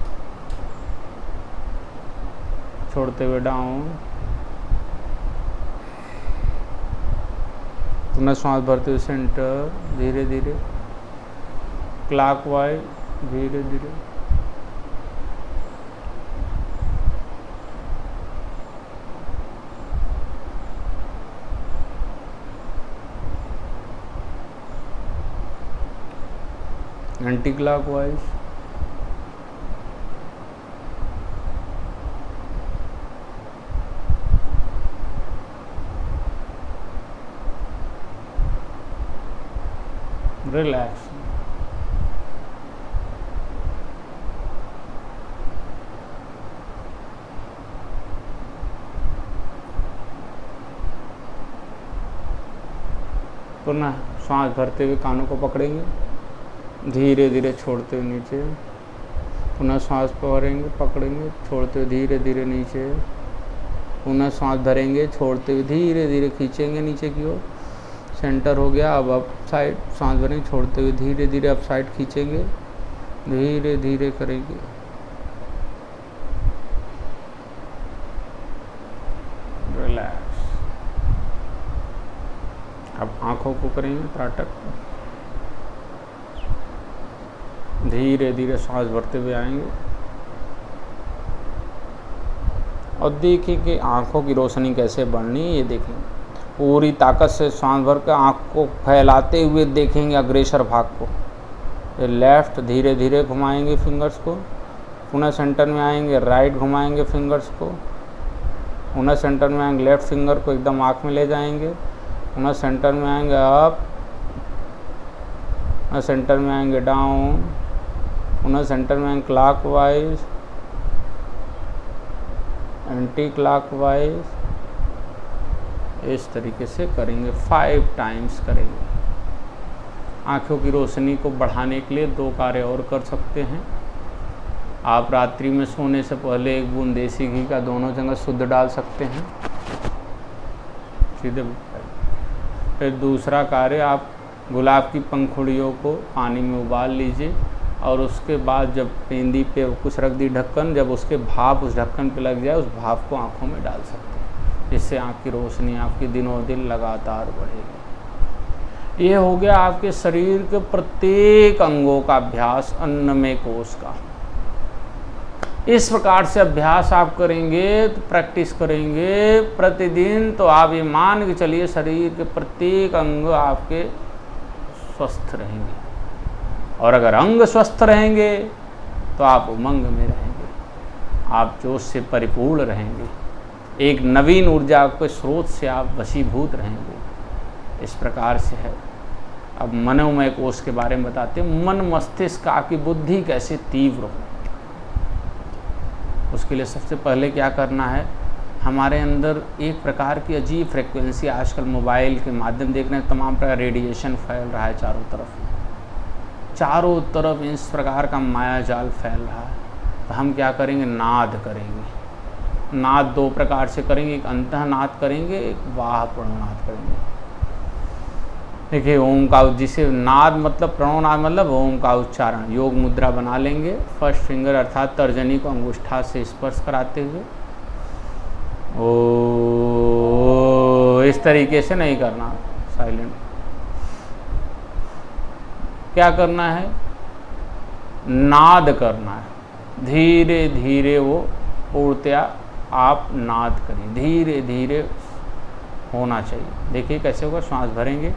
छोड़ते हुए डाउन, पुनः सांस भरते हुए सेंटर, धीरे धीरे, क्लॉकवाइज, धीरे धीरे, एंटी क्लॉकवाइज, रिलैक्स। पुनः सांस भरते हुए कानों को पकड़ेंगे, धीरे धीरे छोड़ते हुए नीचे, पुनः सांस भरेंगे, पकड़ेंगे, छोड़ते हुए धीरे धीरे नीचे, पुनः सांस भरेंगे, छोड़ते हुए धीरे धीरे खींचेंगे नीचे की ओर, सेंटर हो गया। अब अप साइड सांस भरेंगे, छोड़ते हुए धीरे धीरे अप साइड खींचेंगे, धीरे धीरे करेंगे। रिलैक्स। अब आंखों को करेंगे त्राटक, धीरे धीरे सांस भरते हुए आएंगे और देखिए कि आंखों की रोशनी कैसे बढ़नी है। ये देखेंगे, पूरी ताकत से सांस भर कर आँख को फैलाते हुए देखेंगे अग्रेसर भाग को। ये लेफ़्ट धीरे धीरे घुमाएंगे फिंगर्स को, पुनः सेंटर में आएंगे, राइट घुमाएंगे फिंगर्स को, पुनः सेंटर में आएंगे, लेफ़्ट फिंगर को एकदम आँख में ले जाएंगे, पुनः सेंटर में आएंगे अप, पुनः सेंटर में आएंगे डाउन, पुनः सेंटर में आएंगे क्लॉकवाइज, एंटी क्लॉकवाइज। इस तरीके से करेंगे, 5 टाइम्स करेंगे। आँखों की रोशनी को बढ़ाने के लिए 2 कार्य और कर सकते हैं। आप रात्रि में सोने से पहले 1 बूंद देसी घी का दोनों जगह शुद्ध डाल सकते हैं सीधे। फिर दूसरा कार्य, आप गुलाब की पंखुड़ियों को पानी में उबाल लीजिए और उसके बाद जब पेंदी पे कुछ रख दी ढक्कन, जब उसके भाप उस ढक्कन पे लग जाए, उस भाप को आँखों में डाल सकते हैं। जिससे आँख की रोशनी आपकी दिनों दिन लगातार बढ़ेगी। ये हो गया आपके शरीर के प्रत्येक अंगों का अभ्यास, अन्नमय कोश का। इस प्रकार से अभ्यास आप करेंगे, तो प्रैक्टिस करेंगे प्रतिदिन, तो आप ये मान के चलिए शरीर के प्रत्येक अंग आपके स्वस्थ रहेंगे। और अगर अंग स्वस्थ रहेंगे तो आप उमंग में रहेंगे, आप जोश से परिपूर्ण रहेंगे, एक नवीन ऊर्जा के स्रोत से आप वशीभूत रहेंगे। इस प्रकार से है। अब मनोमय कोश के बारे में बताते हैं। मन मस्तिष्क आपकी बुद्धि कैसे तीव्र हो, उसके लिए सबसे पहले क्या करना है, हमारे अंदर एक प्रकार की अजीब फ्रिक्वेंसी, आजकल मोबाइल के माध्यम देख रहे हैं, तमाम प्रकार रेडिएशन फैल रहा है चारों तरफ इस प्रकार का माया जाल फैल रहा है। तो हम क्या करेंगे, नाद करेंगे। नाद 2 प्रकार से करेंगे, एक अंतः नाद करेंगे, एक बाह्य प्रणवनाद करेंगे। देखिए ओम का, जिसे नाद मतलब प्रणवनाद मतलब ओम का उच्चारण, योग मुद्रा बना लेंगे। फर्स्ट फिंगर अर्थात तर्जनी को अंगूठा से स्पर्श कराते हुए ओ, इस तरीके से नहीं करना, साइलेंट। क्या करना है, नाद करना है, धीरे धीरे वो पूर्णतया आप नाद करिए, धीरे धीरे होना चाहिए। देखिए कैसे होगा, श्वास भरेंगे,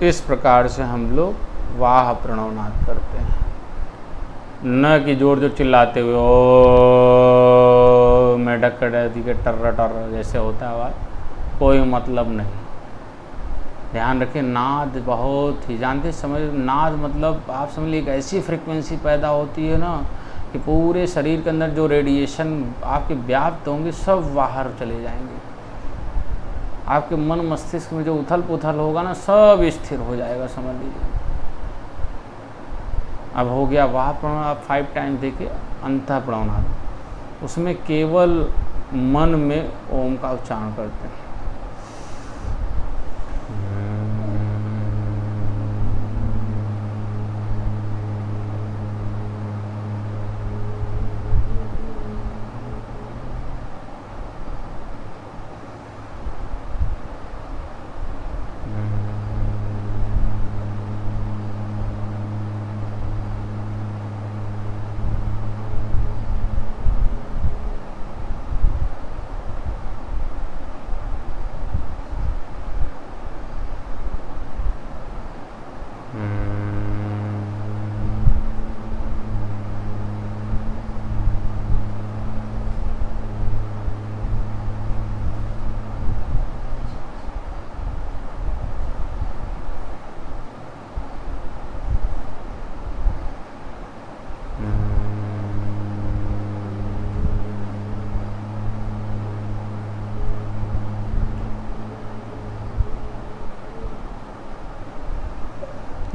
इस प्रकार से हम लोग वाह प्रणवनाद करते हैं। न कि जोर जोर चिल्लाते हुए ओ मैं ढक्कड़ के टर्र टर्र जैसे होता है आवाज़, कोई मतलब नहीं। ध्यान रखें, नाद बहुत ही जानते समझ, नाद मतलब आप समझ लीजिए एक ऐसी फ्रिक्वेंसी पैदा होती है ना कि पूरे शरीर के अंदर जो रेडिएशन आपके व्याप्त होंगे सब बाहर चले जाएंगे। आपके मन मस्तिष्क में जो उथल पुथल होगा ना, सब स्थिर हो जाएगा, समझ लीजिए। अब हो गया वाह प्रणव, आप 5 टाइम्स देखिए अंतः प्रणव, उसमें केवल मन में ओम का उच्चारण करते हैं।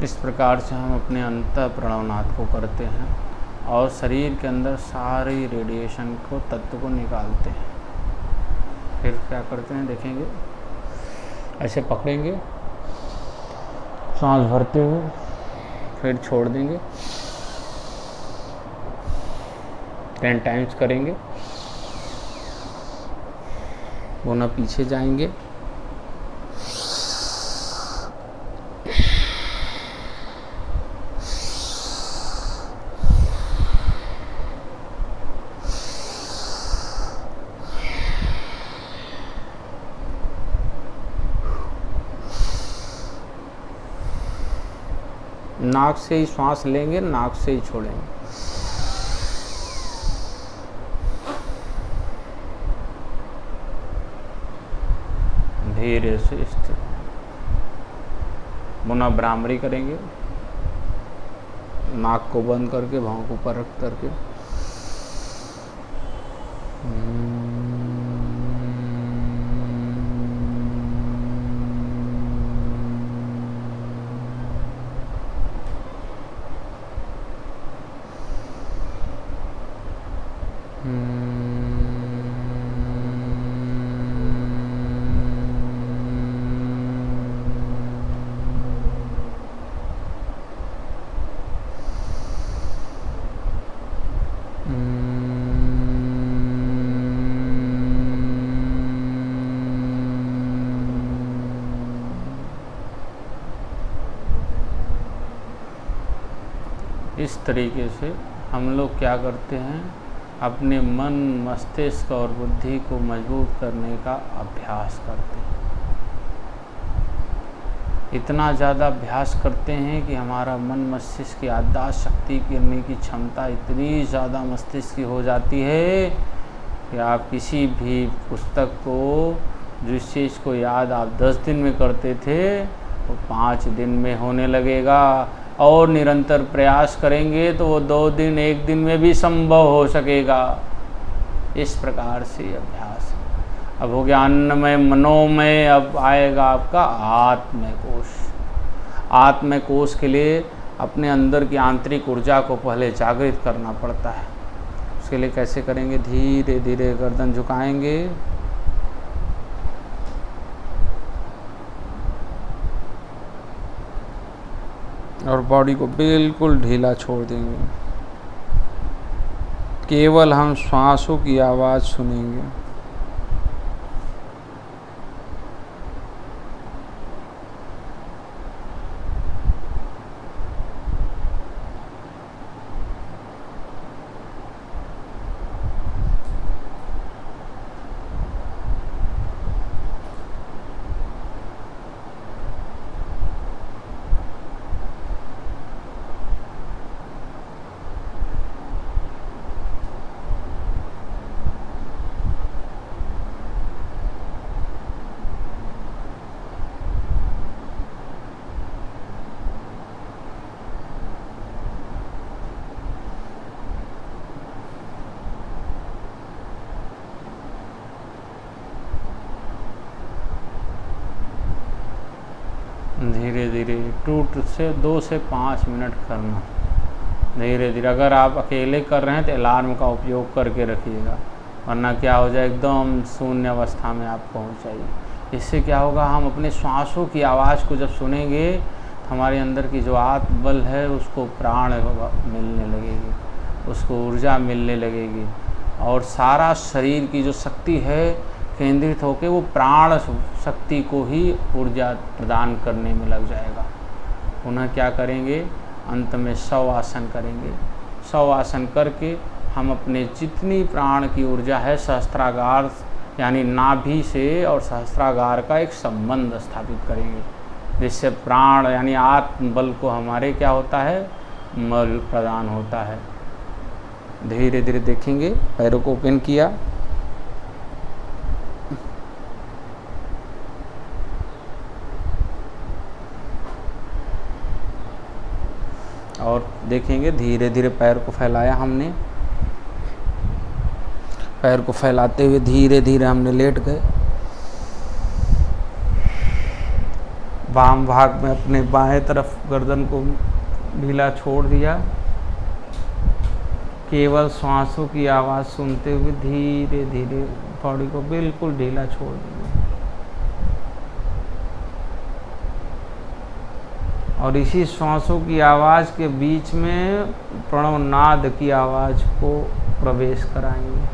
इस प्रकार से हम अपने अंतः प्रणवनाद को करते हैं और शरीर के अंदर सारी रेडिएशन को, तत्व को निकालते हैं। फिर क्या करते हैं देखेंगे, ऐसे पकड़ेंगे, सांस भरते हुए फिर छोड़ देंगे, 10 टाइम्स करेंगे, पुनः पीछे जाएंगे, नाक से ही श्वास लेंगे, नाक से ही छोड़ेंगे। धीरे से स्थिर, पुनः भ्रामरी करेंगे, नाक को बंद करके, भौं को ऊपर रख करके। इस तरीके से हम लोग क्या करते हैं, अपने मन, मस्तिष्क और बुद्धि को मजबूत करने का अभ्यास करते हैं। इतना ज़्यादा अभ्यास करते हैं कि हमारा मन मस्तिष्क की याददाश्त शक्ति करने की क्षमता इतनी ज़्यादा मस्तिष्क की हो जाती है कि आप किसी भी पुस्तक को, जिस चीज़ को याद आप 10 दिन में करते थे वो 5 दिन में होने लगेगा, और निरंतर प्रयास करेंगे तो वो 2 दिन, 1 दिन में भी संभव हो सकेगा। इस प्रकार से अभ्यास। अब हो गया अन्नमय, मनोमय, अब आएगा आपका आत्मय कोश। आत्मय कोश के लिए अपने अंदर की आंतरिक ऊर्जा को पहले जागृत करना पड़ता है। उसके लिए कैसे करेंगे, धीरे धीरे गर्दन झुकाएंगे, और बॉडी को बिल्कुल ढीला छोड़ देंगे। केवल हम श्वासों की आवाज़ सुनेंगे। धीरे धीरे 2 से 5 मिनट करना। धीरे धीरे, अगर आप अकेले कर रहे हैं तो अलार्म का उपयोग करके रखिएगा, वरना क्या हो जाए एकदम शून्य अवस्था में आप पहुंच जाइए। इससे क्या होगा, हम अपने श्वासों की आवाज़ को जब सुनेंगे तो हमारे अंदर की जो आत्मबल है उसको प्राण मिलने लगेगी, उसको ऊर्जा मिलने लगेगी, और सारा शरीर की जो शक्ति है केंद्रित होकर वो प्राण शक्ति को ही ऊर्जा प्रदान करने में लग जाएगा। पुनः क्या करेंगे, अंत में 100 आसन करेंगे। 100 आसन करके हम अपने जितनी प्राण की ऊर्जा है सहस्त्रागार यानी नाभि से और सहस्त्रागार का एक संबंध स्थापित करेंगे, जिससे प्राण यानी आत्मबल को हमारे क्या होता है, बल प्रदान होता है। धीरे धीरे देखेंगे, पैरों को ओपन किया, और देखेंगे धीरे धीरे पैर को फैलाया हमने। पैर को फैलाते हुए धीरे धीरे हमने लेट गए। वाम भाग में अपने बाएं तरफ गर्दन को ढीला छोड़ दिया। केवल श्वासों की आवाज़ सुनते हुए धीरे धीरे बॉडी को बिल्कुल ढीला छोड़ दिया। और इसी श्वासों की आवाज़ के बीच में प्रणव नाद की आवाज़ को प्रवेश कराएंगे।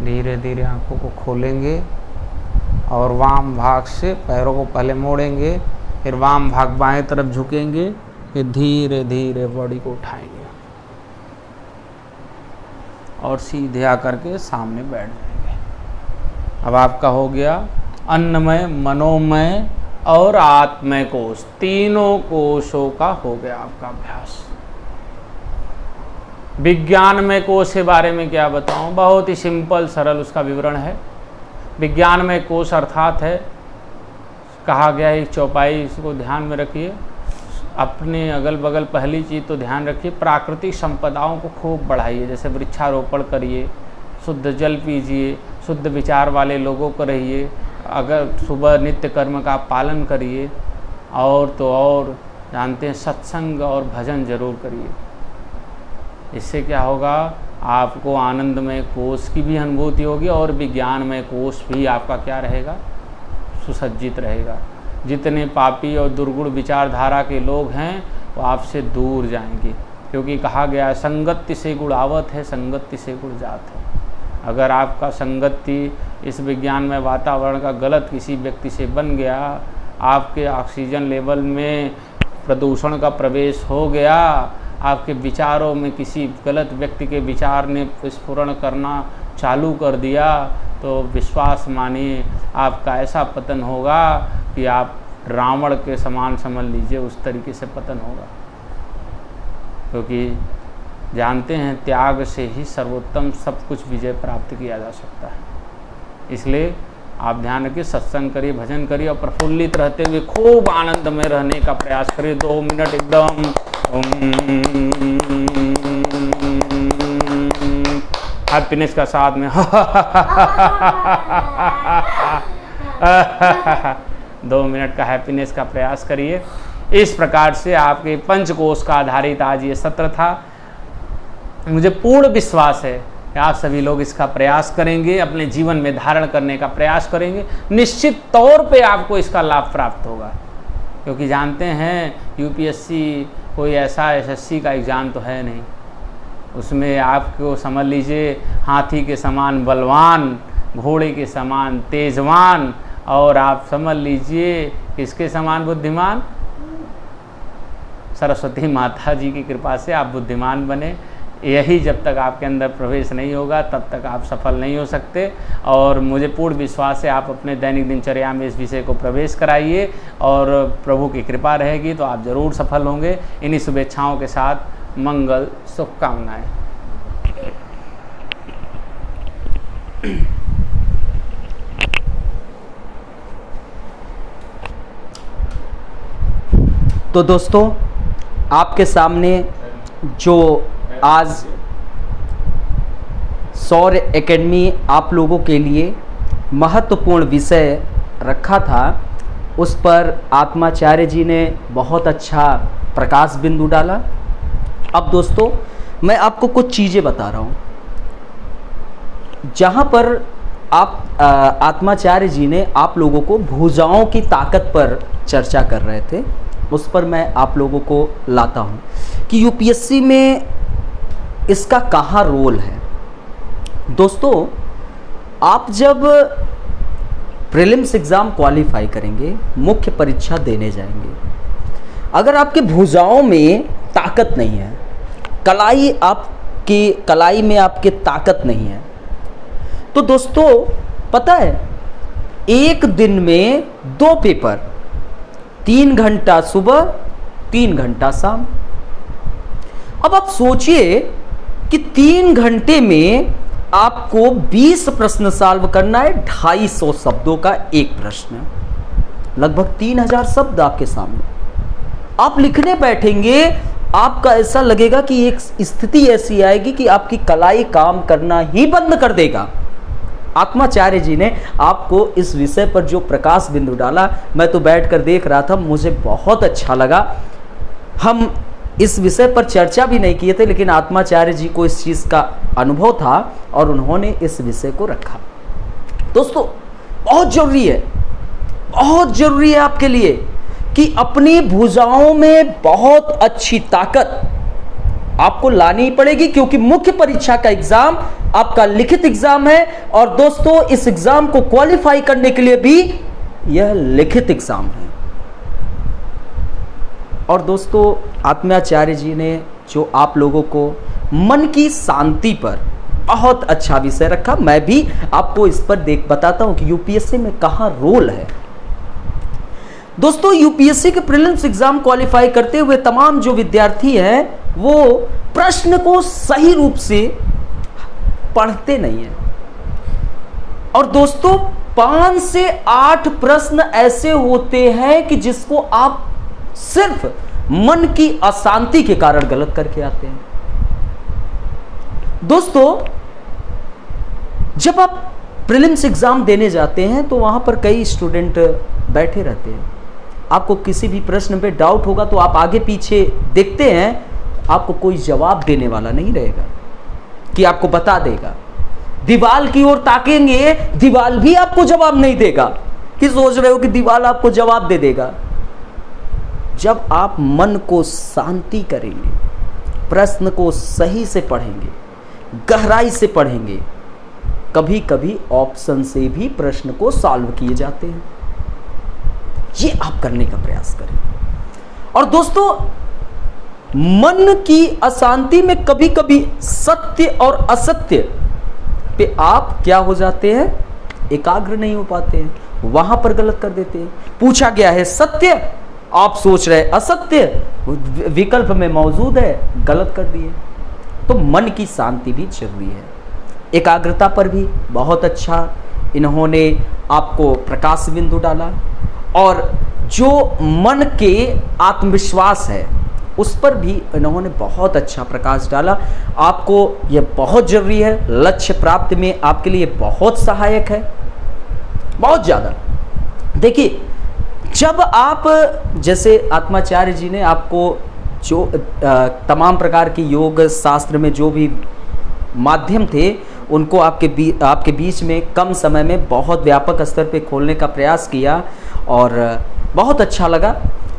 धीरे धीरे आंखों को खोलेंगे और वाम भाग से पैरों को पहले मोड़ेंगे, फिर वाम भाग बाएं तरफ झुकेंगे, फिर धीरे धीरे बॉडी को उठाएंगे और सीधे आकर के सामने बैठ जाएंगे। अब आपका हो गया अन्नमय, मनोमय और आत्मय कोश, तीनों कोशों का हो गया आपका अभ्यास। विज्ञानमय कोश के बारे में क्या बताऊं, बहुत ही सिंपल सरल उसका विवरण है। विज्ञानमय कोश अर्थात है, कहा गया है एक चौपाई, इसको ध्यान में रखिए। अपने अगल बगल पहली चीज़ तो ध्यान रखिए, प्राकृतिक संपदाओं को खूब बढ़ाइए, जैसे वृक्षारोपण करिए, शुद्ध जल पीजिए, शुद्ध विचार वाले लोगों को रहिए, अगर सुबह नित्य कर्म का पालन करिए, और तो और जानते हैं सत्संग और भजन जरूर करिए। इससे क्या होगा, आपको आनंदमय कोश की भी अनुभूति होगी और विज्ञानमय कोश भी आपका क्या रहेगा, सुसज्जित रहेगा। जितने पापी और दुर्गुण विचारधारा के लोग हैं वो आपसे दूर जाएंगे, क्योंकि कहा गया है संगति से गुणावत है, संगति से गुण जात है। अगर आपका संगति इस विज्ञान में वातावरण का गलत किसी व्यक्ति से बन गया, आपके ऑक्सीजन लेवल में प्रदूषण का प्रवेश हो गया, आपके विचारों में किसी गलत व्यक्ति के विचार ने स्फुरण करना चालू कर दिया, तो विश्वास मानिए आपका ऐसा पतन होगा कि आप रावण के समान समझ लीजिए, उस तरीके से पतन होगा। क्योंकि जानते हैं त्याग से ही सर्वोत्तम सब कुछ विजय प्राप्त किया जा सकता है। इसलिए आप ध्यान रखिए, सत्संग करिए, भजन करिए और प्रफुल्लित रहते हुए खूब आनंद में रहने का प्रयास करिए। 2 मिनट एकदम हैप्पीनेस का साथ में 2 मिनट का हैप्पीनेस का प्रयास करिए। इस प्रकार से आपके पंचकोश का आधारित आज ये सत्र था। मुझे पूर्ण विश्वास है कि आप सभी लोग इसका प्रयास करेंगे, अपने जीवन में धारण करने का प्रयास करेंगे, निश्चित तौर पे आपको इसका लाभ प्राप्त होगा। क्योंकि जानते हैं यूपीएससी कोई ऐसा एसएससी का एग्ज़ाम तो है नहीं, उसमें आपको समझ लीजिए हाथी के समान बलवान, घोड़े के समान तेजवान, और आप समझ लीजिए किसके समान बुद्धिमान, सरस्वती माता जी की कृपा से आप बुद्धिमान बने। यही जब तक आपके अंदर प्रवेश नहीं होगा तब तक आप सफल नहीं हो सकते। और मुझे पूर्ण विश्वास है आप अपने दैनिक दिनचर्या में इस विषय को प्रवेश कराइए और प्रभु की कृपा रहेगी तो आप ज़रूर सफल होंगे। इन्हीं शुभेच्छाओं के साथ मंगल शुभकामनाएं। तो दोस्तों, आपके सामने जो आज सौर एकेडमी आप लोगों के लिए महत्वपूर्ण विषय रखा था, उस पर आत्माचार्य जी ने बहुत अच्छा प्रकाश बिंदु डाला। अब दोस्तों, मैं आपको कुछ चीज़ें बता रहा हूँ जहाँ पर आप आत्माचार्य जी ने आप लोगों को भुजाओं की ताकत पर चर्चा कर रहे थे, उस पर मैं आप लोगों को लाता हूँ कि यूपीएससी में इसका कहाँ रोल है। दोस्तों, आप जब प्रीलिम्स एग्ज़ाम क्वालिफाई करेंगे, मुख्य परीक्षा देने जाएंगे, अगर आपके भुजाओं में ताकत नहीं है, कलाई में आपके ताकत नहीं है, तो दोस्तों पता है एक दिन में 2 पेपर, 3 घंटा सुबह 3 घंटा शाम। अब आप सोचिए कि 3 घंटे में आपको 20 प्रश्न सॉल्व करना है, 250 शब्दों का एक प्रश्न, लगभग 3000 शब्द आपके सामने। आप लिखने बैठेंगे, आपका ऐसा लगेगा कि एक स्थिति ऐसी आएगी कि आपकी कलाई काम करना ही बंद कर देगा। आत्माचार्य जी ने आपको इस विषय पर जो प्रकाश बिंदु डाला, मैं तो बैठकर देख रहा था, मुझे बहुत अच्छा लगा। हम इस विषय पर चर्चा भी नहीं किए थे, लेकिन आत्माचार्य जी को इस चीज़ का अनुभव था और उन्होंने इस विषय को रखा। दोस्तों, बहुत जरूरी है आपके लिए कि अपनी भुजाओं में बहुत अच्छी ताकत आपको लानी पड़ेगी, क्योंकि मुख्य परीक्षा का एग्जाम आपका लिखित एग्जाम है। और दोस्तों, इस एग्जाम को क्वालिफाई करने के लिए भी यह लिखित एग्जाम है। और दोस्तों, आत्माचार्य जी ने जो आप लोगों को मन की शांति पर बहुत अच्छा विषय रखा, मैं भी आपको इस पर बताता हूं कि यूपीएससी में कहां रोल है। दोस्तों, यूपीएससी के प्रीलिम्स एग्जाम क्वालिफाई करते हुए तमाम जो विद्यार्थी हैं, वो प्रश्न को सही रूप से पढ़ते नहीं है। और दोस्तों, 5 से 8 प्रश्न ऐसे होते हैं कि जिसको आप सिर्फ मन की अशांति के कारण गलत करके आते हैं। दोस्तों, जब आप प्रीलिम्स एग्जाम देने जाते हैं तो वहां पर कई स्टूडेंट बैठे रहते हैं। आपको किसी भी प्रश्न पे डाउट होगा तो आप आगे पीछे देखते हैं, आपको कोई जवाब देने वाला नहीं रहेगा कि आपको बता देगा। दीवार की ओर ताकेंगे, दीवार भी आपको जवाब नहीं देगा कि सोच रहे हो कि दीवार आपको जवाब दे देगा। जब आप मन को शांति करेंगे, प्रश्न को सही से पढ़ेंगे, गहराई से पढ़ेंगे, कभी कभी ऑप्शन से भी प्रश्न को सॉल्व किए जाते हैं। ये आप करने का प्रयास करें। और दोस्तों, मन की अशांति में कभी कभी सत्य और असत्य पे आप क्या हो जाते हैं, एकाग्र नहीं हो पाते हैं, वहां पर गलत कर देते हैं। पूछा गया है सत्य, आप सोच रहे असत्य, विकल्प में मौजूद है, गलत कर दिए। तो मन की शांति भी जरूरी है। एकाग्रता पर भी बहुत अच्छा इन्होंने आपको प्रकाश बिंदु डाला। और जो मन के आत्मविश्वास है उस पर भी इन्होंने बहुत अच्छा प्रकाश डाला। आपको यह बहुत जरूरी है, लक्ष्य प्राप्ति में आपके लिए बहुत सहायक है, बहुत ज़्यादा। देखिए, जब आप, जैसे आत्माचार्य जी ने आपको जो तमाम प्रकार की योग शास्त्र में जो भी माध्यम थे उनको आपके बीच में कम समय में बहुत व्यापक स्तर पे खोलने का प्रयास किया और बहुत अच्छा लगा।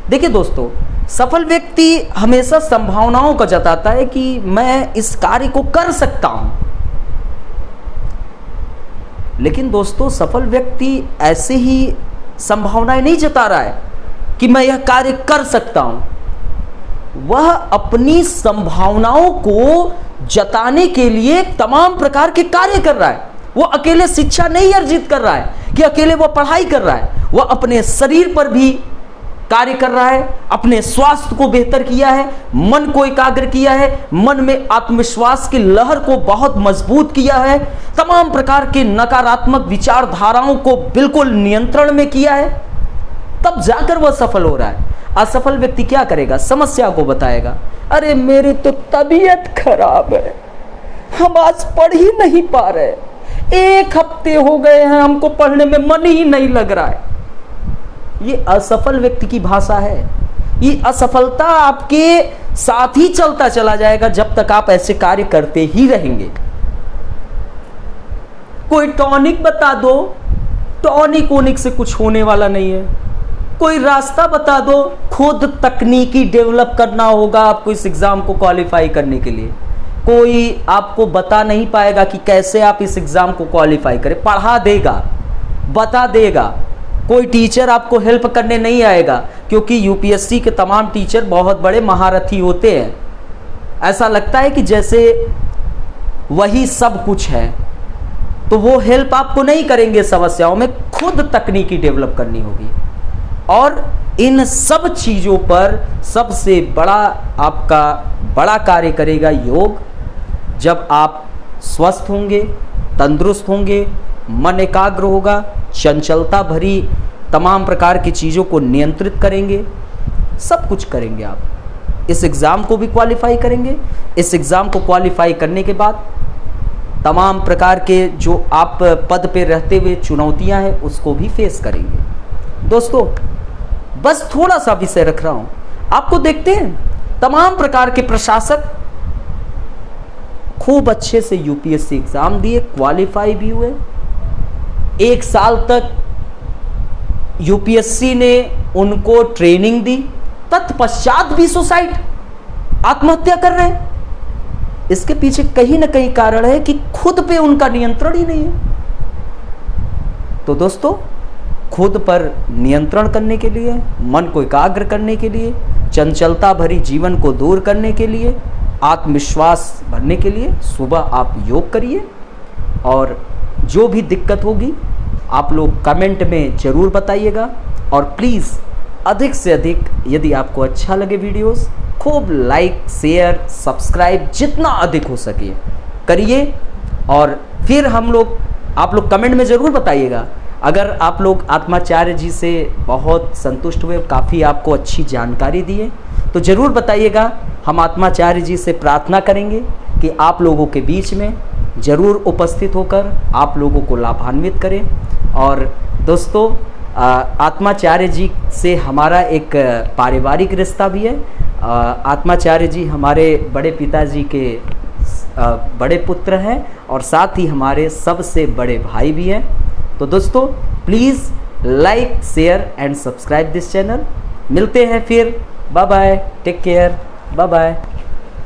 देखिए दोस्तों, सफल व्यक्ति हमेशा संभावनाओं को जताता है कि मैं इस कार्य को कर सकता हूं। लेकिन दोस्तों, सफल व्यक्ति ऐसे ही संभावनाएं नहीं जता रहा है कि मैं यह कार्य कर सकता हूं। वह अपनी संभावनाओं को जताने के लिए तमाम प्रकार के कार्य कर रहा है। वो अकेले शिक्षा नहीं अर्जित कर रहा है कि अकेले वो पढ़ाई कर रहा है, वह अपने शरीर पर भी कार्य कर रहा है, अपने स्वास्थ्य को बेहतर किया है, मन को एकाग्र किया है, मन में आत्मविश्वास की लहर को बहुत मजबूत किया है, तमाम प्रकार के नकारात्मक विचारधाराओं को बिल्कुल नियंत्रण में किया है, तब जाकर वह सफल हो रहा है। असफल व्यक्ति क्या करेगा? समस्या को बताएगा, अरे मेरी तो तबीयत खराब है, हम आज पढ़ ही नहीं पा रहे, 1 हफ्ते हो गए हैं, हमको पढ़ने में मन ही नहीं लग रहा है। ये असफल व्यक्ति की भाषा है। ये असफलता आपके साथ ही चलता चला जाएगा जब तक आप ऐसे कार्य करते ही रहेंगे। कोई टॉनिक बता दो, टॉनिक वोनिक से कुछ होने वाला नहीं है। कोई रास्ता बता दो, खुद तकनीकी डेवलप करना होगा आपको इस एग्जाम को क्वालिफाई करने के लिए। कोई आपको बता नहीं पाएगा कि कैसे आप इस एग्जाम को क्वालिफाई करें, पढ़ा देगा, बता देगा। कोई टीचर आपको हेल्प करने नहीं आएगा, क्योंकि यूपीएससी के तमाम टीचर बहुत बड़े महारथी होते हैं। ऐसा लगता है कि जैसे वही सब कुछ है, तो वो हेल्प आपको नहीं करेंगे समस्याओं में, खुद तकनीकी डेवलप करनी होगी। और इन सब चीज़ों पर सबसे बड़ा आपका बड़ा कार्य करेगा योग। जब आप स्वस्थ होंगे, तंदुरुस्त होंगे, मन एकाग्र होगा, चंचलता भरी तमाम प्रकार की चीज़ों को नियंत्रित करेंगे, सब कुछ करेंगे। आप इस एग्ज़ाम को भी क्वालिफाई करेंगे। इस एग्ज़ाम को क्वालिफाई करने के बाद तमाम प्रकार के जो आप पद पे रहते हुए चुनौतियां हैं उसको भी फेस करेंगे। दोस्तों, बस थोड़ा सा विषय रख रहा हूं, आपको देखते हैं तमाम प्रकार के प्रशासक खूब अच्छे से यूपीएससी एग्जाम दिए, क्वालिफाई भी हुए। 1 साल तक यूपीएससी ने उनको ट्रेनिंग दी, तत्पश्चात भी सुसाइड, आत्महत्या कर रहे हैं। इसके पीछे कहीं ना कहीं कारण है कि खुद पे उनका नियंत्रण ही नहीं है। तो दोस्तों, खुद पर नियंत्रण करने के लिए, मन को एकाग्र करने के लिए, चंचलता भरी जीवन को दूर करने के लिए, आत्मविश्वास भरने के लिए सुबह आप योग करिए। और जो भी दिक्कत होगी आप लोग कमेंट में ज़रूर बताइएगा। और प्लीज़ अधिक से अधिक, यदि आपको अच्छा लगे वीडियोस, खूब लाइक, शेयर, सब्सक्राइब जितना अधिक हो सके करिए। और फिर आप लोग कमेंट में ज़रूर बताइएगा। अगर आप लोग आत्माचार्य जी से बहुत संतुष्ट हुए, काफ़ी आपको अच्छी जानकारी दी है, तो ज़रूर बताइएगा। हम आत्माचार्य जी से प्रार्थना करेंगे कि आप लोगों के बीच में ज़रूर उपस्थित होकर आप लोगों को लाभान्वित करें। और दोस्तों, आत्माचार्य जी से हमारा एक पारिवारिक रिश्ता भी है। आत्माचार्य जी हमारे बड़े पिताजी के बड़े पुत्र हैं और साथ ही हमारे सबसे बड़े भाई भी हैं। तो दोस्तों, please like, share and subscribe this channel. मिलते हैं फिर। Bye bye, take care, bye bye.